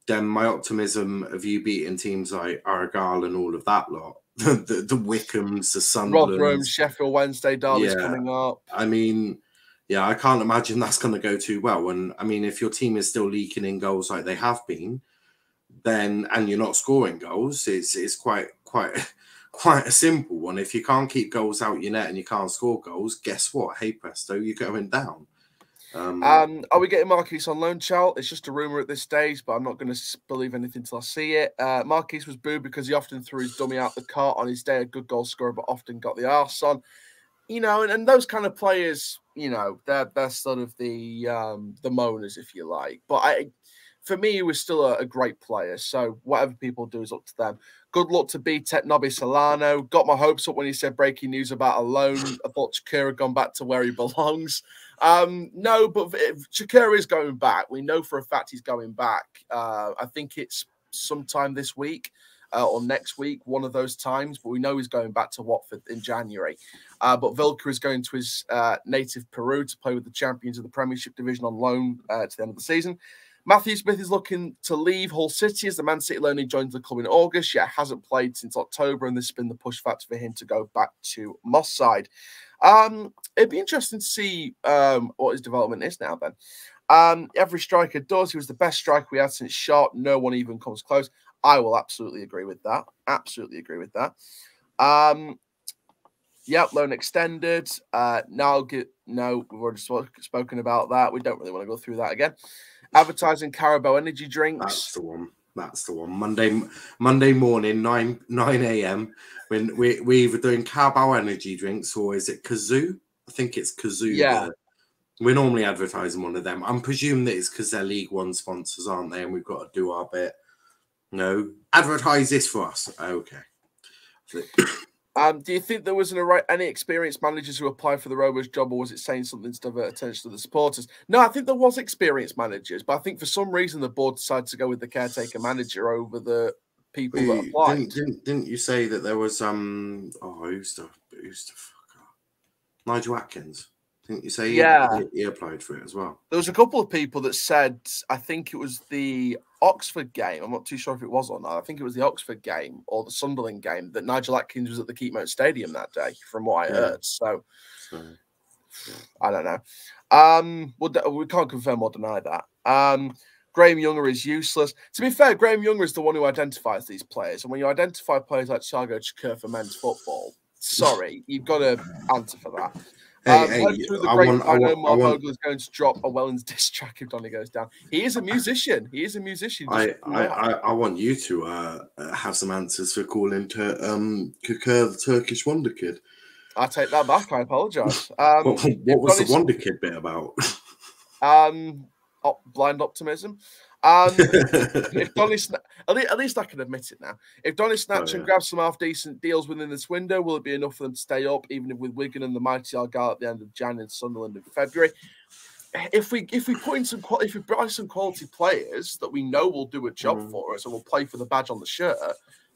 then my optimism of you beating teams like Argyle and all of that lot, the Wickhams, the Sunderlands, Rotherham, Sheffield Wednesday, Derby's coming up. I mean, yeah, I can't imagine that's going to go too well. And I mean, if your team is still leaking in goals like they have been, then and you're not scoring goals, it's quite a simple one. If you can't keep goals out your net and you can't score goals, guess what? Hey presto, you're going down. Are we getting Marquis on loan, Chal? It's just a rumor at this stage, but I'm not going to believe anything till I see it. Marquis was booed because he often threw his dummy out the cart on his day, a good goal scorer, but often got the arse on. You know, and those kind of players, you know, they're sort of the moaners, if you like. But for me, he was still a great player. So whatever people do is up to them. Good luck to B-Tech Nobby Solano. Got my hopes up when he said breaking news about a loan. I thought Shakira had gone back to where he belongs. No, but Shakira is going back. We know for a fact he's going back. I think it's sometime this week or next week, one of those times. But we know he's going back to Watford in January. But Vilca is going to his native Peru to play with the champions of the Premiership Division on loan to the end of the season. Matthew Smith is looking to leave Hull City as the Man City loanee joins the club in August, yet hasn't played since October, and this has been the push factor for him to go back to Moss side. It'd be interesting to see what his development is now then. Every striker does. He was the best striker we had since Sharp. No one even comes close. I will absolutely agree with that. Absolutely agree with that. Yep, loan extended. No, we've already spoken about that. We don't really want to go through that again. Advertising Carabao energy drinks. That's the one. Monday morning, 9 a.m. when we're either doing Carabao energy drinks or is it Kazoo? I think it's Kazoo. Yeah. We're normally advertising one of them. I'm presuming that it's because they're League One sponsors, aren't they? And we've got to do our bit. No, advertise this for us. Okay. Do you think there was any experienced managers who applied for the Rovers job, or was it saying something to divert attention to the supporters? No, I think there was experienced managers, but I think for some reason the board decided to go with the caretaker manager over the people that applied. Didn't you say that there was who's the fucker? Nigel Atkins. Didn't you say he applied for it as well? There was a couple of people that said, I think it was the Oxford game. I'm not too sure if it was or not. I think it was the Oxford game or the Sunderland game that Nigel Atkins was at the Keepmoat Stadium that day, from what I heard. So I don't know. We can't confirm or deny that. Graham Younger is useless. To be fair, Graham Younger is the one who identifies these players. And when you identify players like Thiago Chaker for men's football, sorry, you've got to answer for that. Through the grapevine, Omar Vogel is going to drop a Wellens diss track if Donny goes down. He is a musician. I want you to have some answers for calling to Chaker the Turkish Wonder Kid. I take that back. I apologise. What was the Wonder Kid bit about? Blind optimism. If Donny, at least I can admit it now. If Donny snatch and grab some half-decent deals within this window, will it be enough for them to stay up, even with Wigan and the mighty Argyle at the end of January and Sunderland in February? If we buy some quality players that we know will do a job for us and will play for the badge on the shirt,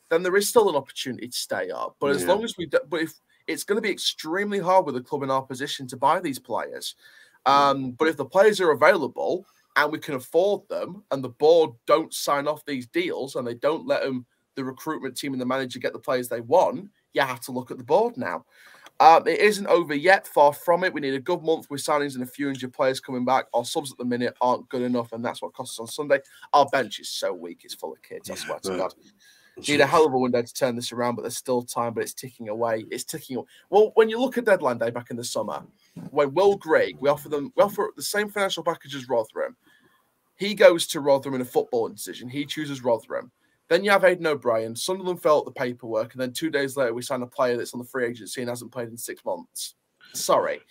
then there is still an opportunity to stay up. But as long as if it's going to be extremely hard with a club in our position to buy these players. But if the players are available and we can afford them and the board don't sign off these deals and they don't let the recruitment team and the manager get the players they want, you have to look at the board now. It isn't over yet, far from it. We need a good month with signings and a few hundred players coming back. Our subs at the minute aren't good enough, and that's what costs us on Sunday. Our bench is so weak, it's full of kids, I swear to God. Need a hell of a window to turn this around, but there's still time, but it's ticking away. Well, when you look at deadline day back in the summer, when Will Grigg, we offer the same financial package as Rotherham. He goes to Rotherham in a footballing decision. He chooses Rotherham. Then you have Aidan O'Brien. Sunderland fell at the paperwork, and then 2 days later, we sign a player that's on the free agency and hasn't played in 6 months. Sorry,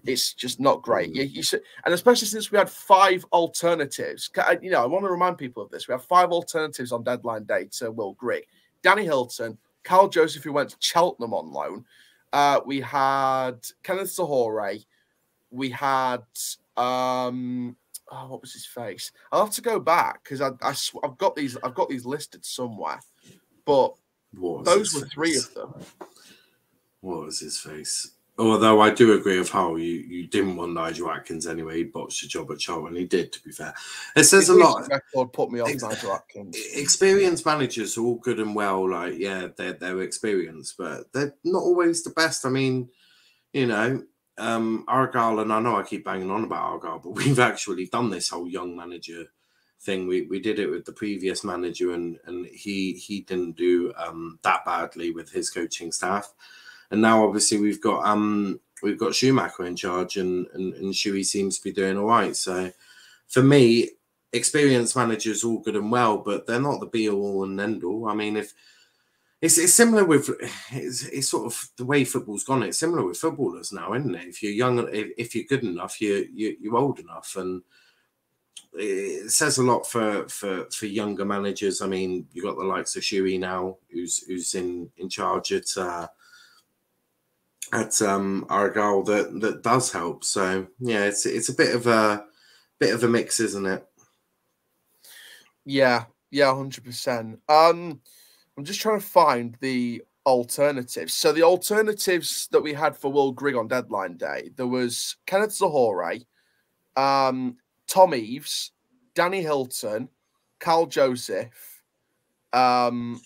it's just not great. You should, and especially since we had 5 alternatives. I want to remind people of this. We have 5 alternatives on deadline day to Will Grigg. Danny Hilton, Carl Joseph, who went to Cheltenham on loan. We had Kenneth Sahore. We had what was his face? I'll have to go back because I've got these listed somewhere. But those were 3 of them. What was his face? Although I do agree with how you didn't want Nigel Atkins anyway. He botched the job at Charlton. He did, to be fair. It says a lot. Record put me off Nigel Atkins. Experienced managers are all good and well. Like, yeah, they're experienced, but they're not always the best. I mean, Argyle, and I know I keep banging on about Argyle, but we've actually done this whole young manager thing. We did it with the previous manager, and he didn't do that badly with his coaching staff. And now, obviously, we've got Schumacher in charge, and Shuey seems to be doing all right. So, for me, experienced managers all good and well, but they're not the be all and end all. I mean, if it's similar with it's sort of the way football's gone. It's similar with footballers now, isn't it? If you're young, if you're good enough, you're old enough, and it says a lot for younger managers. I mean, you've got the likes of Shuey now, who's in charge at Argyle that does help. So yeah, it's a bit of a mix, isn't it? Yeah, 100%. I'm just trying to find the alternatives. So the alternatives that we had for Will Grigg on deadline day, there was Kenneth Sahore, Tom Eves, Danny Hilton, Carl Joseph. And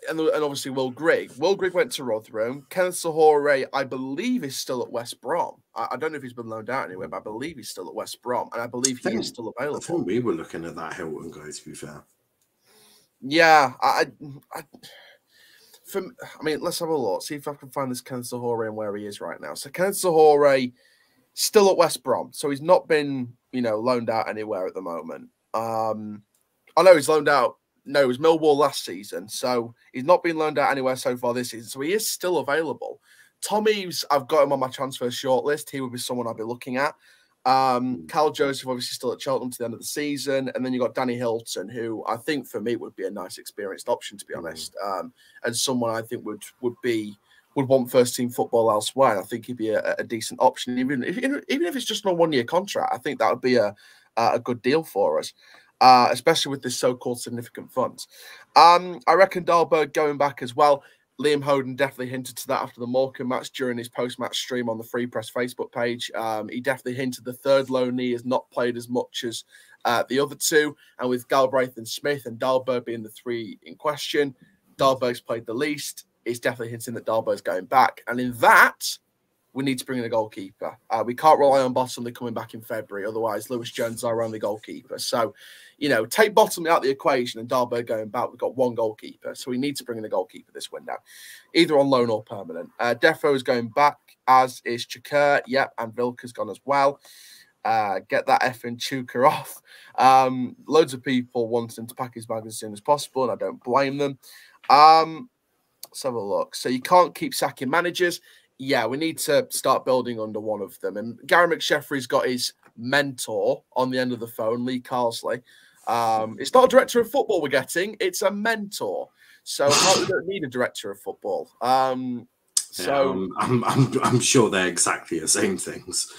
obviously Will Grigg. Will Grigg went to Rotherham. Kenneth Sahore, I believe, is still at West Brom. I don't know if he's been loaned out anywhere, but I believe he's still at West Brom, and I believe he is still available. I think we were looking at that Hilton guy, to be fair. Yeah, I mean, let's have a look. See if I can find this Kenneth Sahore and where he is right now. So Kenneth Sahore still at West Brom, so he's not been, loaned out anywhere at the moment. I know he's loaned out. No, it was Millwall last season, so he's not been loaned out anywhere so far this season, so he is still available. Tom Eves, I've got him on my transfer shortlist. He would be someone I'd be looking at. Carl Joseph, obviously, still at Cheltenham to the end of the season, and then you've got Danny Hilton, who I think for me would be a nice, experienced option, to be honest, and someone I think would want first team football elsewhere. I think he'd be a decent option, even if it's just on a 1-year contract. I think that would be a good deal for us. Especially with this so-called significant funds. I reckon Dahlberg going back as well. Liam Hoden definitely hinted to that after the Morecambe match during his post-match stream on the Free Press Facebook page. He definitely hinted the third loanee has not played as much as the other 2. And with Galbraith and Smith and Dahlberg being the 3 in question, Dahlberg's played the least. He's definitely hinting that Dahlberg's going back. And in that, we need to bring in a goalkeeper. We can't rely on Bottomley coming back in February. Otherwise, Lewis Jones is our only goalkeeper. So, take Bottomley out of the equation and Dalberg going back. We've got one goalkeeper. So we need to bring in a goalkeeper this window, either on loan or permanent. Defo is going back, as is Chakir. Yep, and Vilka's gone as well. Get that effing Chuka off. Loads of people want him to pack his bag as soon as possible, and I don't blame them. Let's have a look. So you can't keep sacking managers. Yeah, we need to start building under one of them. And Gary McSheffrey's got his mentor on the end of the phone, Lee Carsley. It's not a director of football we're getting; it's a mentor. So we don't need a director of football. I'm sure they're exactly the same things.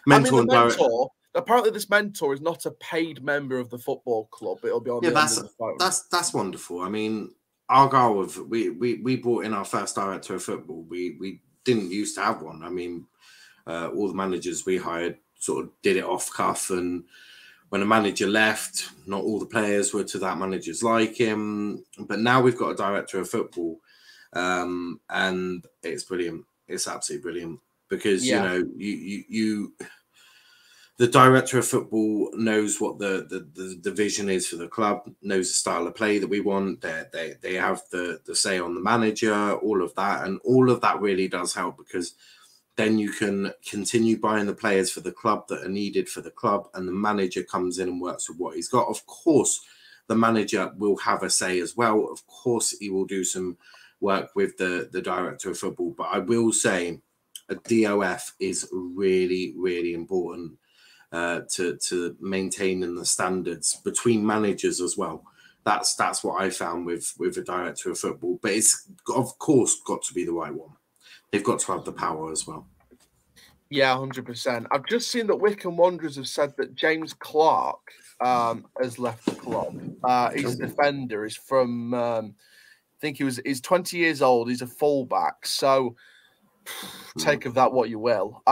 Mentor. Apparently, this mentor is not a paid member of the football club. It'll be on the end of the phone. That's wonderful. I mean, Argyle, we brought in our first director of football. We didn't used to have one. I mean, all the managers we hired sort of did it off cuff, and when a manager left, not all the players were to that manager's liking. But now we've got a director of football, and it's brilliant. It's absolutely brilliant because the director of football knows what the vision is for the club, knows the style of play that we want. They have the say on the manager, all of that. And all of that really does help because then you can continue buying the players for the club that are needed for the club. And the manager comes in and works with what he's got. Of course, the manager will have a say as well. Of course, he will do some work with the director of football. But I will say a DOF is really, really important. To maintaining the standards between managers as well. That's what I found with a director of football. But it's of course got to be the right one. They've got to have the power as well. Yeah, 100%. I've just seen that Wycombe Wanderers have said that James Clark has left the club. He's a defender. He's from I think he's 20 years old. He's a fullback. So take of that what you will.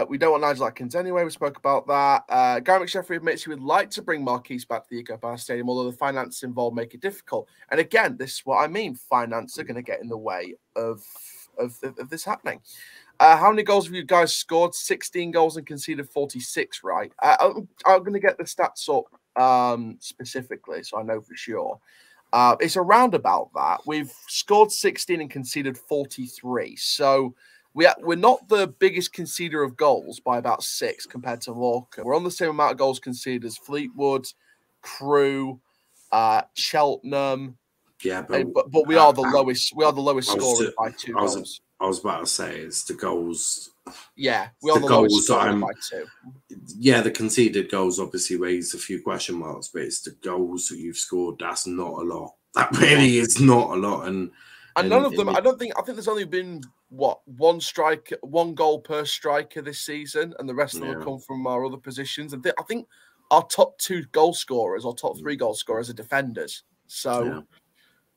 We don't want Nigel Atkins anyway. We spoke about that. Gary McSheffrey admits he would like to bring Marquis back to the Eco Power Stadium, although the finances involved make it difficult. And again, this is what I mean. Finance are going to get in the way of this happening. How many goals have you guys scored? 16 goals and conceded 46, right? I'm going to get the stats up specifically, so I know for sure. It's around about that. We've scored 16 and conceded 43. So we're not the biggest conceder of goals by about 6 compared to Morecambe. We're on the same amount of goals conceded as Fleetwood, Crewe, Cheltenham. Yeah, but we are the lowest. We are the lowest scorers by 2 goals. I was about to say it's the goals. Yeah, we are the lowest scorers by 2. Yeah, the conceded goals obviously raise a few question marks, but it's the goals that you've scored. That's not a lot. That really is not a lot, and none of them. I think there's only been one goal per striker this season, and the rest of them have come from our other positions. And I think our top 2 goal scorers or top 3 goal scorers are defenders. So,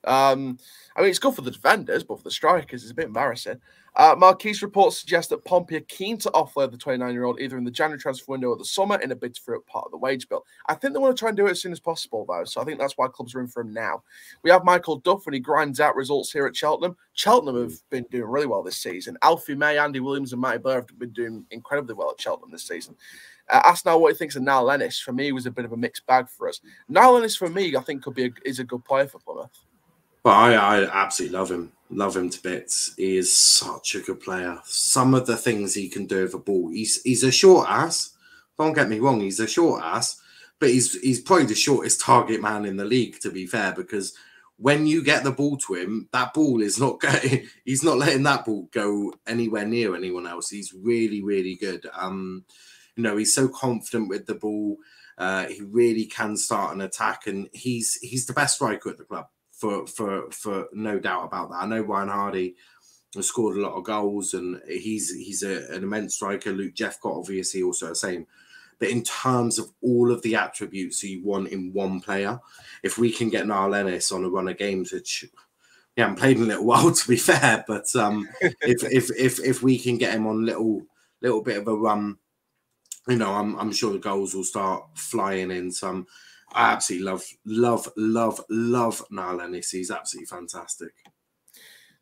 I mean, it's good for the defenders, but for the strikers, it's a bit embarrassing. Marquis reports suggest that Pompey are keen to offload the 29-year-old either in the January transfer window or the summer in a bid to free up part of the wage bill. I think they want to try and do it as soon as possible, though. So I think that's why clubs are in for him now. We have Michael Duff when he grinds out results here at Cheltenham. Cheltenham have been doing really well this season. Alfie May, Andy Williams, and Matty Blair have been doing incredibly well at Cheltenham this season. Ask now what he thinks of Niall Ennis. For me, he was a bit of a mixed bag for us. Niall Ennis, for me, I think is a good player for Plymouth. But I absolutely love him. Love him to bits. He is such a good player. Some of the things he can do with a ball. He's a short ass. Don't get me wrong. He's a short ass, but he's probably the shortest target man in the league, to be fair, because when you get the ball to him, that ball is not going. He's not letting that ball go anywhere near anyone else. He's really, really good. He's so confident with the ball. He really can start an attack, and he's the best striker at the club. For no doubt about that. I know Ryan Hardy has scored a lot of goals, and he's an immense striker. Luke Jeffcott, obviously, also the same. But in terms of all of the attributes you want in one player, if we can get Niall Ennis on a run of games, which he hasn't played in a little while, to be fair, but if we can get him on a little bit of a run, I'm sure the goals will start flying in. Some. I absolutely love Niall Ennis. He's absolutely fantastic.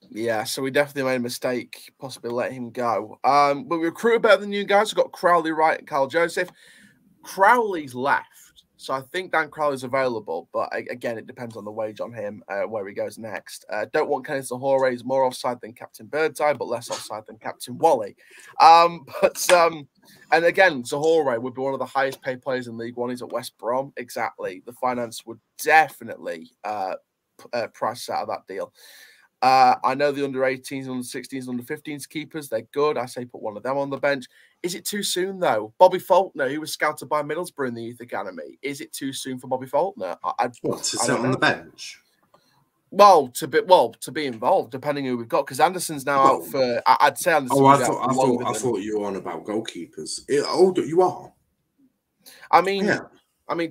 Yeah, so we definitely made a mistake, possibly let him go. But we recruited better than you guys. We've got Crowley, Wright, and Carl Joseph. Crowley's left, so I think Dan Crowley's available, but again, it depends on the wage on him, where he goes next. Don't want Kenneth Zahore. He's more offside than Captain Birdseye, but less offside than Captain Wally. And again, Zahore would be one of the highest paid players in League One. He's at West Brom. Exactly. The finance would definitely price out of that deal. I know the under-18s, under-16s, under-15s keepers, they're good. I say put one of them on the bench. Is it too soon, though? Bobby Faulkner, who was scouted by Middlesbrough in the Youth Academy, is it too soon for Bobby Faulkner? To sit on the bench? Well, to be involved, depending who we've got, because Anderson's now out for. I'd say Anderson. Oh, I thought you were on about goalkeepers. You are. I mean,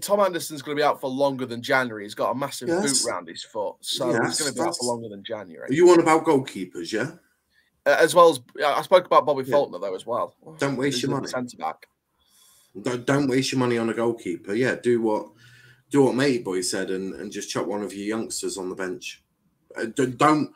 Tom Anderson's going to be out for longer than January. He's got a massive boot round his foot, so he's going to be out for longer than January. Are you on about goalkeepers, yeah? As well as I spoke about Bobby Faulkner though as well. Don't waste your money. Centre back. Don't waste your money on a goalkeeper. Yeah, do what Matey Boy said and just chuck one of your youngsters on the bench. Don't.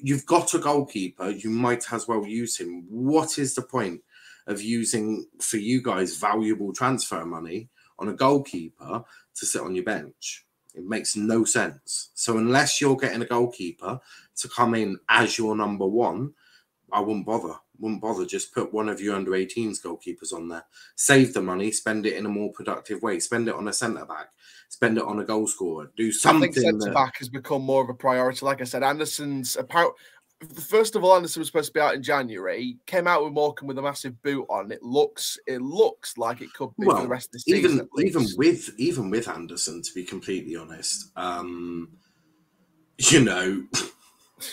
You've got a goalkeeper. You might as well use him. What is the point of using, for you guys, valuable transfer money on a goalkeeper to sit on your bench? It makes no sense. So unless you're getting a goalkeeper to come in as your number one, I wouldn't bother. Just put one of your under-18s goalkeepers on there. Save the money, spend it in a more productive way. Spend it on a centre-back. Spend it on a goal scorer. Do something. I think centre-back has become more of a priority. Like I said, Anderson's first of all, Anderson was supposed to be out in January. Came out with Morecambe with a massive boot on. It looks like it could be for the rest of the season. Even with Anderson, to be completely honest,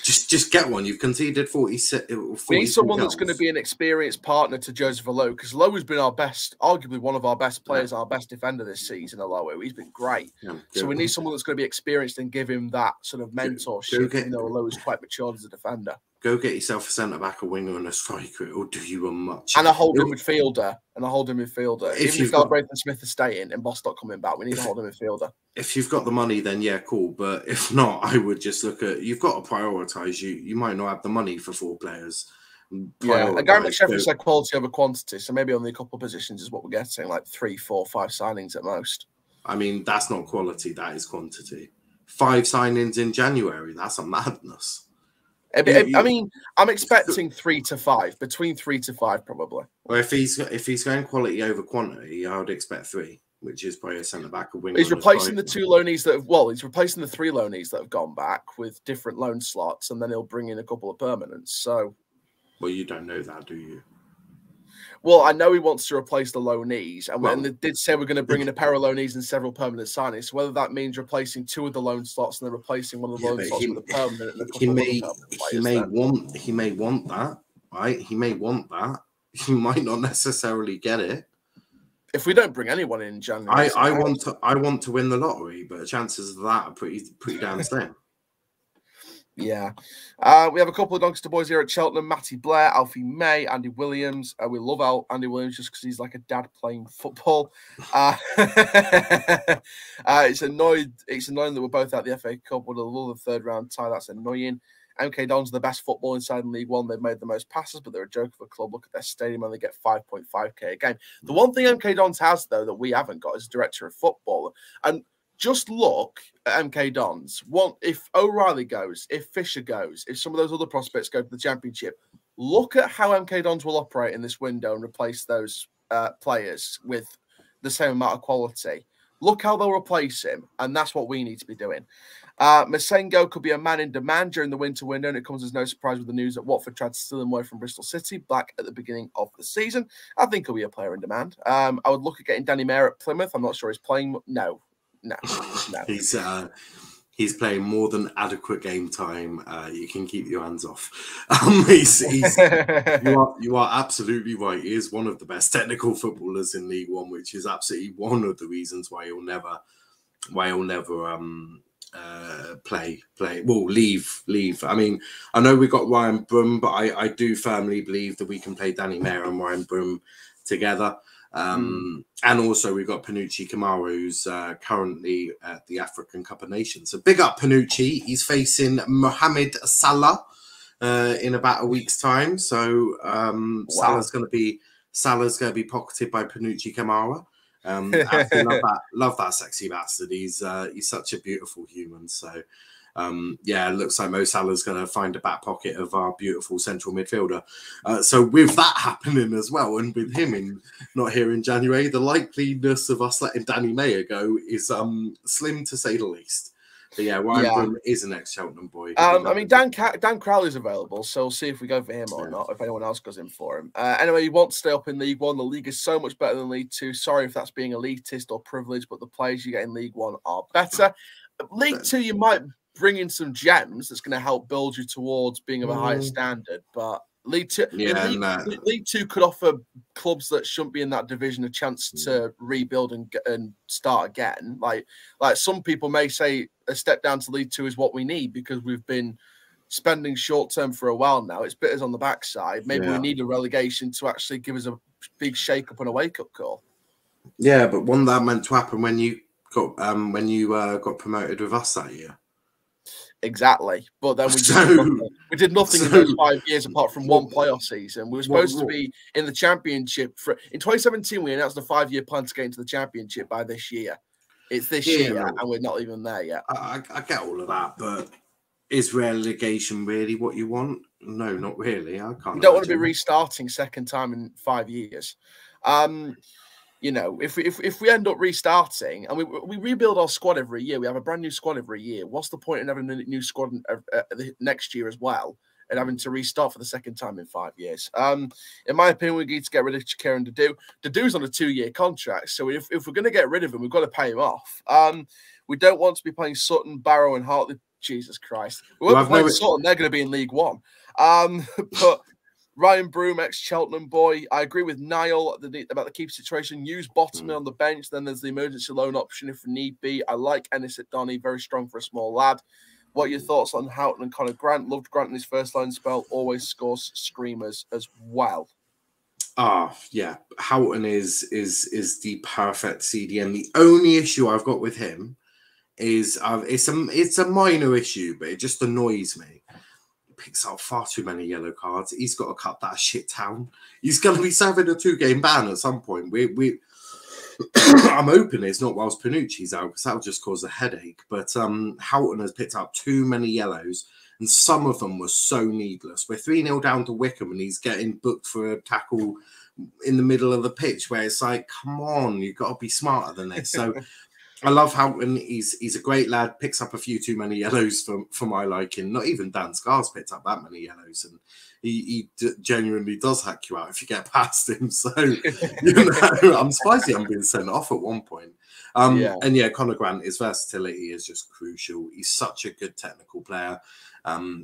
just get one. You've conceded 46. We need someone that's going to be an experienced partner to Joseph Aloe, because Aloe has been arguably one of our best players, our best defender this season. Aloe, he's been great. So we need someone that's going to be experienced and give him that sort of mentorship. Aloe is quite matured as a defender. Go get yourself a centre-back, a winger, and a striker. It will do you a much. And a holding midfielder. If you've got Braden Smith staying and Boss not coming back, we need a holding midfielder. If you've got the money, then yeah, cool. But if not, I would just look at. You've got to prioritise. You might not have the money for 4 players. Yeah, and Gary McSheffrey said quality over quantity, so maybe only a couple of positions is what we're getting, like 3, 4, 5 signings at most. I mean, that's not quality. That is quantity. 5 signings in January. That's a madness. I mean, I'm expecting 3 to 5, between 3 to 5, probably. Well, if he's going quality over quantity, I would expect 3, which is probably a centre back, a winger. He's replacing the 2 loanees he's replacing the 3 loanees that have gone back with different loan slots, and then he'll bring in a couple of permanents. So, well, you don't know that, do you? Well, I know he wants to replace the loanees, and they did say we're going to bring in a pair of loanees and several permanent signings. So whether that means replacing 2 of the loan slots and then replacing one of the loan slots with a permanent, and he may want that, right? He may want that. He might not necessarily get it. If we don't bring anyone in January, I want to win the lottery, but the chances of that are pretty damn slim. Yeah. We have a couple of Doncaster boys here at Cheltenham. Matty Blair, Alfie May, Andy Williams. We love Andy Williams just because he's like a dad playing football. It's annoying that we're both at the FA Cup with a little 3rd round tie. That's annoying. MK Dons are the best football inside in League One. They've made the most passes, but they're a joke of a club. Look at their stadium and they get 5.5k a game. The one thing MK Dons has, though, that we haven't got is a director of football. And just look at MK Dons. If O'Reilly goes, if Fisher goes, if some of those other prospects go to the Championship, look at how MK Dons will operate in this window and replace those players with the same amount of quality. Look how they'll replace him, and that's what we need to be doing. Masengo could be a man in demand during the winter window, and it comes as no surprise with the news that Watford tried to steal him away from Bristol City back at the beginning of the season. I think he'll be a player in demand. I would look at getting Danny Mayer at Plymouth. I'm not sure he's playing. No. He's playing more than adequate game time. You can keep your hands off. You are absolutely right. He is one of the best technical footballers in League One, which is absolutely one of the reasons why he'll never leave. I mean, I know we got Ryan Broom, but I do firmly believe that we can play Danny Mayer and Ryan Broom together. And also we've got Panucci Kamara, who's currently at the African Cup of Nations. So big up Panucci. He's facing Mohamed Salah in about a week's time. So Salah's going to be pocketed by Panucci Kamara. Absolutely love that sexy bastard. He's such a beautiful human. So yeah, it looks like Mo Salah's going to find a back pocket of our beautiful central midfielder. So with that happening as well, and with him not here in January, the likeliness of us letting Danny Mayer go is slim to say the least. But yeah, Ryan Broom is an ex-Cheltenham boy. I mean, Dan Crowley's available, so we'll see if we go for him or not, if anyone else goes in for him. Anyway, he wants to stay up in League One. The league is so much better than League Two. Sorry if that's being elitist or privileged, but the players you get in League One are better. League Two, you might bring in some gems that's going to help build you towards being of a higher standard, but League Two, League Two could offer clubs that shouldn't be in that division a chance to rebuild and start again. Like some people may say a step down to League Two is what we need because we've been spending short term for a while now. It's bit us on the backside. Maybe we need a relegation to actually give us a big shake up and a wake up call. Yeah, but one that meant to happen when you got promoted with us that year. Exactly, but then we did nothing in those 5 years apart from one playoff season. We were supposed to be in the championship in 2017. We announced a 5-year plan to get into the championship by this year. It's this year, and we're not even there yet. I get all of that, but is relegation really what you want? No, not really. I can't. You don't want to be restarting second time in 5 years. You know, if we end up restarting and we rebuild our squad every year, we have a brand new squad every year. What's the point in having a new squad next year as well and having to restart for the second time in 5 years? In my opinion, we need to get rid of Chakir and Dadu. Dadu's on a 2-year contract, so if we're going to get rid of him, we've got to pay him off. We don't want to be playing Sutton, Barrow, and Hartley. Jesus Christ, we won't be playing Sutton. They're going to be in League One. But Ryan Broom, ex-Cheltenham boy. I agree with Niall about the keeper situation. Use Bottomley on the bench. Then there's the emergency loan option if need be. I like Ennis at Donny. Very strong for a small lad. What are your thoughts on Houghton and Conor Grant? Loved Grant in his first line spell. Always scores screamers as well. Yeah. Houghton is the perfect CDM. The only issue I've got with him is it's a minor issue, but it just annoys me. Picks out far too many yellow cards. He's got to cut that shit down. He's going to be serving a 2-game ban at some point. I'm hoping it's not whilst Panucci's out because that'll just cause a headache. But Houghton has picked up too many yellows, and some of them were so needless. We're 3-0 down to Wickham, and he's getting booked for a tackle in the middle of the pitch where it's like, come on, you've got to be smarter than this. So I love Houghton. He's a great lad. Picks up a few too many yellows for my liking. Not even Dan Scar's picked up that many yellows, and he genuinely does hack you out if you get past him. So I'm surprised he hasn't been sent off at one point. And yeah, Conor Grant, his versatility is just crucial. He's such a good technical player.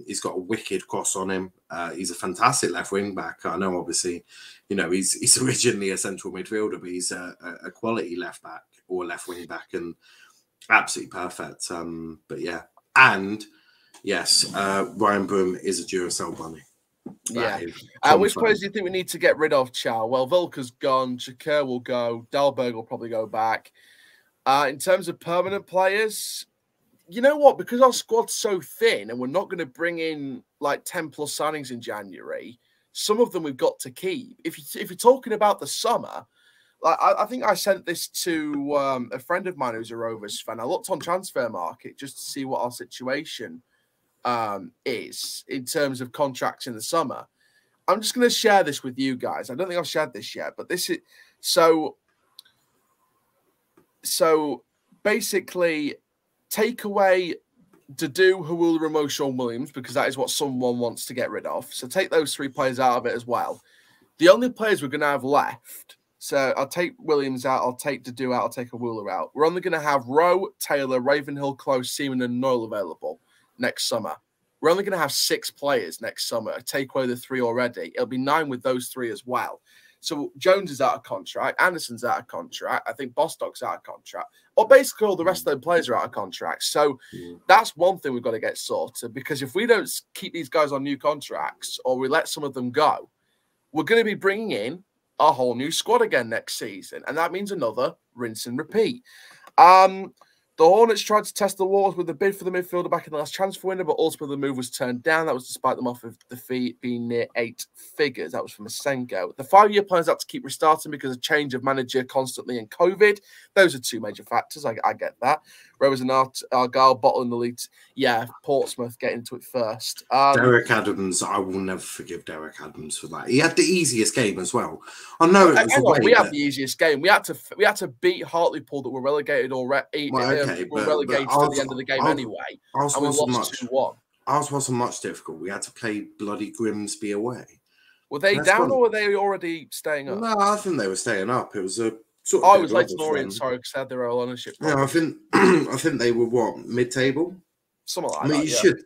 He's got a wicked cross on him. He's a fantastic left wing back. I know, obviously, he's originally a central midfielder, but he's a quality left back or left wing back, and absolutely perfect. But yeah, and yes, Ryan Broom is a Duracell bunny. Yeah. Which players do you think we need to get rid of, Chow? Well, Vilka's gone. Shakir will go. Dahlberg will probably go back. In terms of permanent players, you know what? Because our squad's so thin and we're not going to bring in like 10+ signings in January, some of them we've got to keep. If you're talking about the summer, like I think I sent this to a friend of mine who's a Rovers fan. I looked on Transfer Market just to see what our situation is in terms of contracts in the summer. I'm just going to share this with you guys. I don't think I've shared this yet, but this is so basically take away Dadu, Hawula, Ramo, Sean Williams, because that is what someone wants to get rid of. So take those 3 players out of it as well. The only players we're going to have left, so I'll take Williams out, I'll take Dadu out, I'll take Hawula out. We're only going to have Rowe, Taylor, Ravenhill, Close, Seaman, and Noel available next summer. We're only going to have 6 players next summer. Take away the 3 already. It'll be 9 with those 3 as well. So Jones is out of contract. Anderson's out of contract. I think Bostock's out of contract. Or basically all the rest of the players are out of contract. So that's one thing we've got to get sorted, because if we don't keep these guys on new contracts or we let some of them go, we're going to be bringing in a whole new squad again next season. And that means another rinse and repeat. The Hornets tried to test the waters with a bid for the midfielder back in the last transfer window, but ultimately the move was turned down. That was despite them off of the fee being near 8 figures. That was from Masengo. The 5-year plan is up to keep restarting because of change of manager constantly and COVID. Those are 2 major factors. I get that. Rovers and Argyle bottling the lead. Yeah, Portsmouth get into it first. Derek Adams, I will never forgive Derek Adams for that. He had the easiest game as well. I know it was away. We had the easiest game. We had to beat Hartlepool that were relegated already. Were relegated at the end of the game anyway. And we lost 2-1. Ours wasn't much difficult. We had to play bloody Grimsby away. Were they down or were they already staying up? No, I think they were staying up. It was a sort of. It was Leighton Orient. Sorry, because they had their own ownership. Yeah, I think they were mid-table. Something like that. You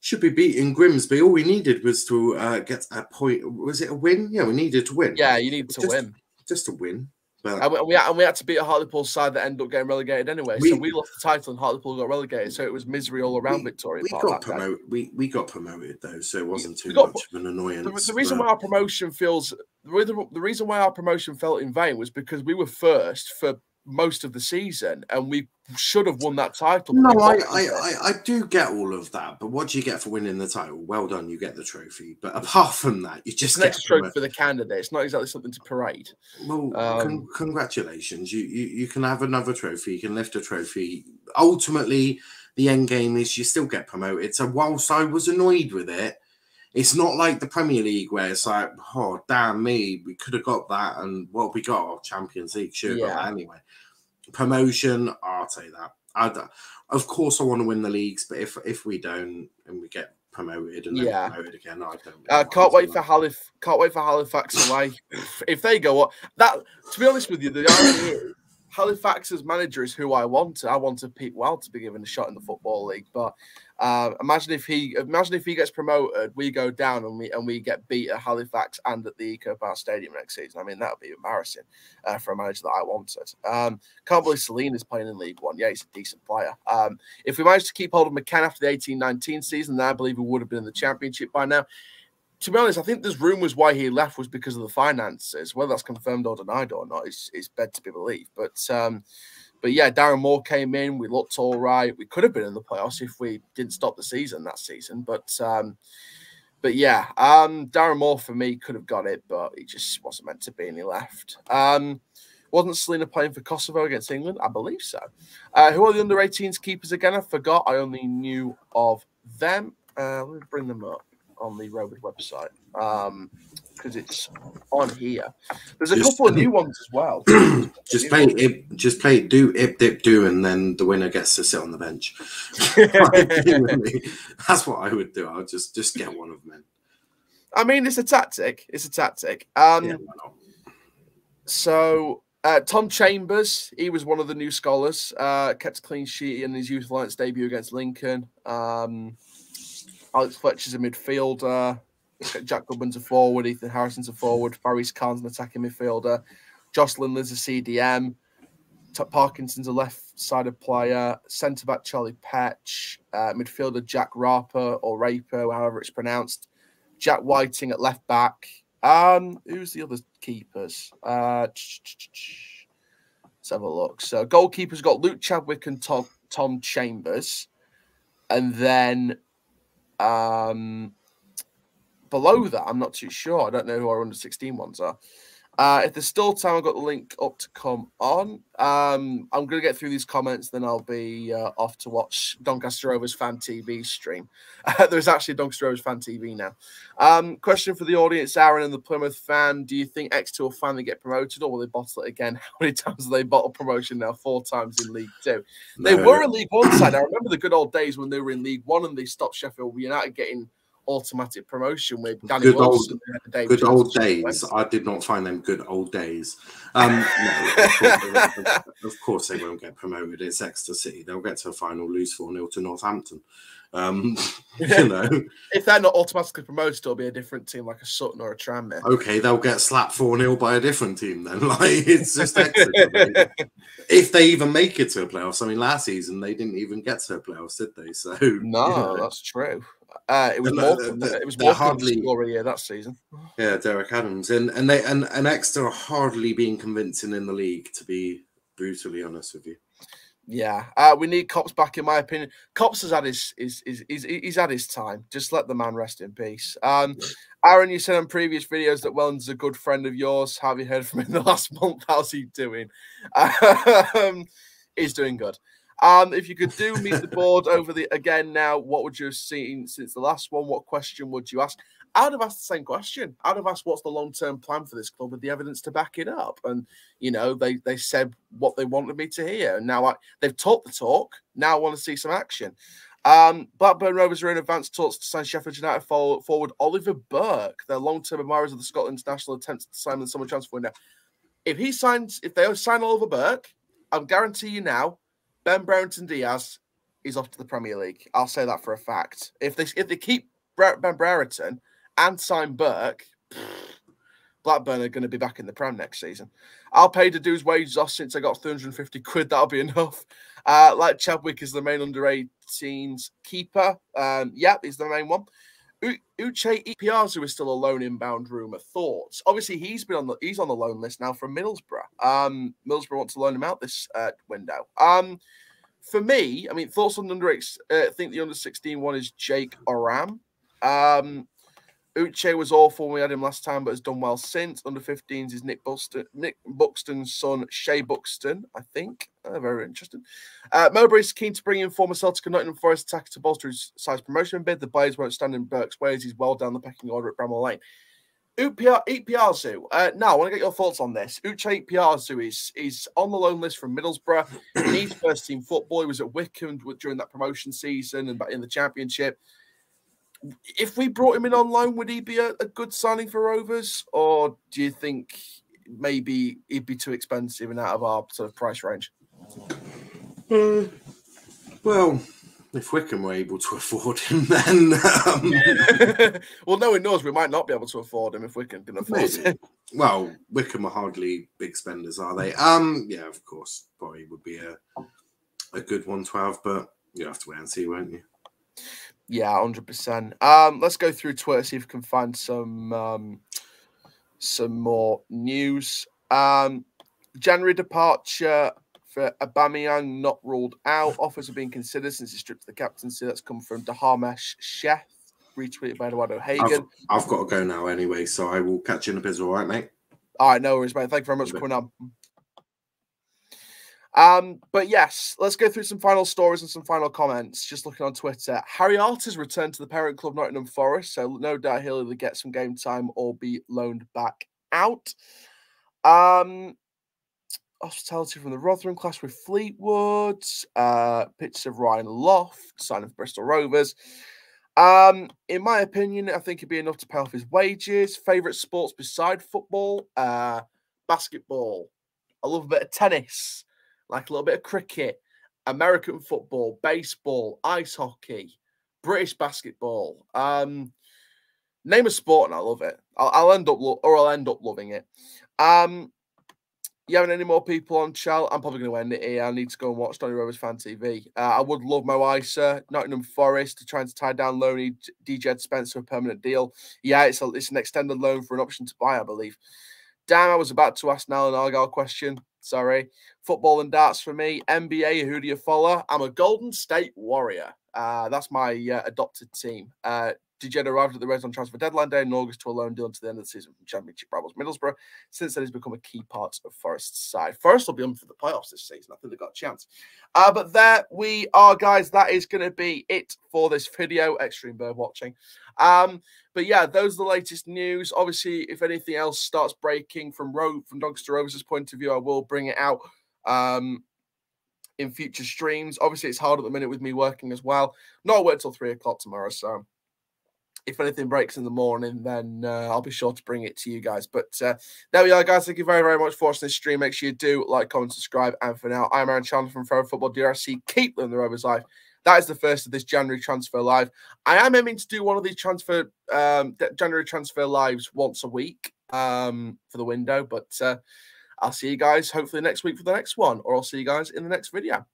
should be beating Grimsby. All we needed was to get a point. Was it a win? Yeah, we needed to win. Yeah, you need to win. Just a win. But and we had to beat a Hartlepool side that ended up getting relegated anyway. So we lost the title and Hartlepool got relegated. So it was misery all around Victoria. We got promoted. We got promoted though, so it wasn't too much of an annoyance. The reason why our promotion felt in vain was because we were first for most of the season and we should have won that title. No, I do get all of that, but what do you get for winning the title? Well done, you get the trophy. But apart from that, you just get a trophy for the candidate. It's not exactly something to parade. Well, congratulations. You can have another trophy. You can lift a trophy. Ultimately, the end game is you still get promoted. So whilst I was annoyed with it, it's not like the Premier League where it's like, oh, damn me, we could have got that. And what we got, Champions League, should have got that anyway. Promotion, I'll take that. Of course, I want to win the leagues, but if we don't and we get promoted and then promoted again, I don't. Can't wait for Halifax away. If they go up, to be honest with you, the irony is Halifax's manager is who I wanted. I wanted Pete Wild to be given a shot in the Football League, but imagine if he gets promoted, we go down and we get beat at Halifax and at the Eco Park Stadium next season. I mean, that would be embarrassing for a manager that I wanted. Can't believe Celine is playing in League One. Yeah, he's a decent player. If we managed to keep hold of McCann after the 18-19 season, then I believe we would have been in the Championship by now. To be honest, I think there's rumours why he left was because of the finances. Whether that's confirmed or denied or not is bed to be believed. But yeah, Darren Moore came in. We looked all right. We could have been in the playoffs if we didn't stop the season that season. But yeah, Darren Moore for me could have got it, but he just wasn't meant to be, and he left. Wasn't Selena playing for Kosovo against England? I believe so. Who are the under-18s keepers again? I forgot. I only knew of them. Let me bring them up on the Rovers website because it's on here. There's a couple of new ones as well. Just play do ip dip do, and then the winner gets to sit on the bench. That's what I would do. I'll just get one of them in. I mean, it's a tactic. So Tom Chambers, he was one of the new scholars. Kept a clean sheet in his Youth Alliance debut against Lincoln. Alex Fletcher's a midfielder. Jack Goodman's a forward. Ethan Harrison's a forward. Faris Khan's an attacking midfielder. Josh Lindler's a CDM. Parkinson's a left-sided player. Centre-back Charlie Petch. Midfielder Jack Raper or Raper, however it's pronounced. Jack Whiting at left-back. Who's the other keepers? Let's have a look. So goalkeepers got Luke Chadwick and Tom Chambers. And then below that, I'm not too sure. I don't know who our under-16 ones are. If there's still time, I've got the link up to come on. I'm going to get through these comments, then I'll be off to watch Doncaster Rovers Fan TV stream. There's actually a Doncaster Rovers Fan TV now. Question for the audience, Aaron and the Plymouth fan. Do you think X2 will finally get promoted, or will they bottle it again? How many times have they bottled promotion now? 4 times in League 2. They were a League 1 side. I remember the good old days when they were in League 1 and they stopped Sheffield United getting automatic promotion with Danny Wilson. Good old days. I did not find them good old days. No, of course they won't get promoted. It's Exeter City. They'll get to a final, lose 4-0 to Northampton. You know, if they're not automatically promoted, it'll be a different team like a Sutton or a Tranmere. Okay, they'll get slapped 4-0 by a different team then. Like, it's just Exeter. If they even make it to a playoffs. I mean, last season they didn't even get to a playoffs, did they? So no, that's true. It was more hardly glory that season. Yeah, Derek Adams and Exeter are hardly being convincing in the league, to be brutally honest with you. Yeah, we need Cops back, in my opinion. Cops has had he's had his time. Just let the man rest in peace. Aaron, you said on previous videos that Wellens is a good friend of yours. How have you heard from him in the last month? How's he doing? He's doing good. If you could meet the board over again now, what would you have seen since the last one? What question would you ask? I'd have asked the same question. I'd have asked what's the long-term plan for this club with the evidence to back it up. And, you know, they said what they wanted me to hear. And now they've talked the talk. Now I want to see some action. Blackburn Rovers are in advanced talks to sign Sheffield United forward Oliver Burke. Their long-term admirers of the Scotland international attempts to sign the summer transfer window. If they sign Oliver Burke, I'll guarantee you now, Ben Brereton Diaz is off to the Premier League. I'll say that for a fact. If they keep Ben Brereton and sign Burke, Blackburn are going to be back in the Prem next season. I'll pay Dudu's wages off since I got 350 quid. That'll be enough. Like Chadwick is the main under-18s keeper. Yeah, he's the main one. Uche Ikpeazu is still a loan inbound rumour. Thoughts? Obviously, he's on the loan list now from Middlesbrough. Middlesbrough want to loan him out this window. For me, I mean, thoughts on I think the under-16 one is Jake Oram. Uche was awful when we had him last time, but has done well since. Under 15s is Nick Buxton's son, Shea Buxton, I think. Very interesting. Mowbray's keen to bring in former Celtic and Nottingham Forest attacker to bolster his size promotion bid. The Blades won't stand in Burke's way as he's well down the pecking order at Bramall Lane. Ikpeazu. Now, I want to get your thoughts on this. Uche Ikpeazu is on the loan list from Middlesbrough. He needs first-team football. He was at Wycombe during that promotion season and in the Championship. If we brought him in on loan, would he be a good signing for Rovers? Or do you think maybe he'd be too expensive and out of our sort of price range? Well, if Wycombe were able to afford him, then... Well, no one knows. We might not be able to afford him if Wycombe can afford him. Well, Wycombe are hardly big spenders, are they? Yeah, of course. Probably would be a good one to have, but you'll have to wait and see, won't you? Yeah, 100%. Let's go through Twitter, see if we can find some more news. January departure for Aubameyang not ruled out. Offers are being considered since he stripped the captaincy. That's come from Dahamesh Sheth, retweeted by Eduardo Hagen. I've got to go now anyway, so I will catch you in a bit. All right, mate? All right, no worries, mate. Thank you very much for coming on. But yes, let's go through some final stories and some final comments. Just looking on Twitter, Harry Arter's returned to the parent club Nottingham Forest, so no doubt he'll either get some game time or be loaned back out. Hospitality from the Rotherham clash with Fleetwood. Pictures of Ryan Loft, sign of Bristol Rovers. In my opinion, I think it'd be enough to pay off his wages. Favourite sports beside football? Basketball. I love a bit of tennis. Like a little bit of cricket, American football, baseball, ice hockey, British basketball. Name a sport and I love it. I'll end up loving it. You having any more people on chat? I'm probably going to end it here. I need to go and watch Donny Rovers Fan TV. I would love Mo Isa, Nottingham Forest, trying to tie down loanee DJ Spencer a permanent deal. Yeah, it's an extended loan for an option to buy, I believe. Damn, I was about to ask Nal and Argyle question. Sorry. Football and darts for me. NBA, who do you follow? I'm a Golden State Warrior. That's my adopted team. DJ arrived at the Reds on transfer deadline day in August to a loan deal until the end of the season from Championship rivals Middlesbrough. Since then, he's become a key part of Forest's side. Forest will be on for the playoffs this season. I think they've got a chance. But there we are, guys. That is going to be it for this video. Extreme bird watching. But yeah, those are the latest news. Obviously, if anything else starts breaking from Doncaster Rovers' point of view, I will bring it out in future streams. Obviously, it's hard at the minute with me working as well. Not work till 3 o'clock tomorrow, so if anything breaks in the morning, then I'll be sure to bring it to you guys. But there we are, guys. Thank you very, very much for watching this stream. Make sure you do like, comment, subscribe. And for now, I'm Aaron Chandler from Forever Football DRC. Keep living the Rovers life. That is the first of this January transfer live. I am aiming to do one of these January transfer lives once a week for the window. But I'll see you guys hopefully next week for the next one, or I'll see you guys in the next video.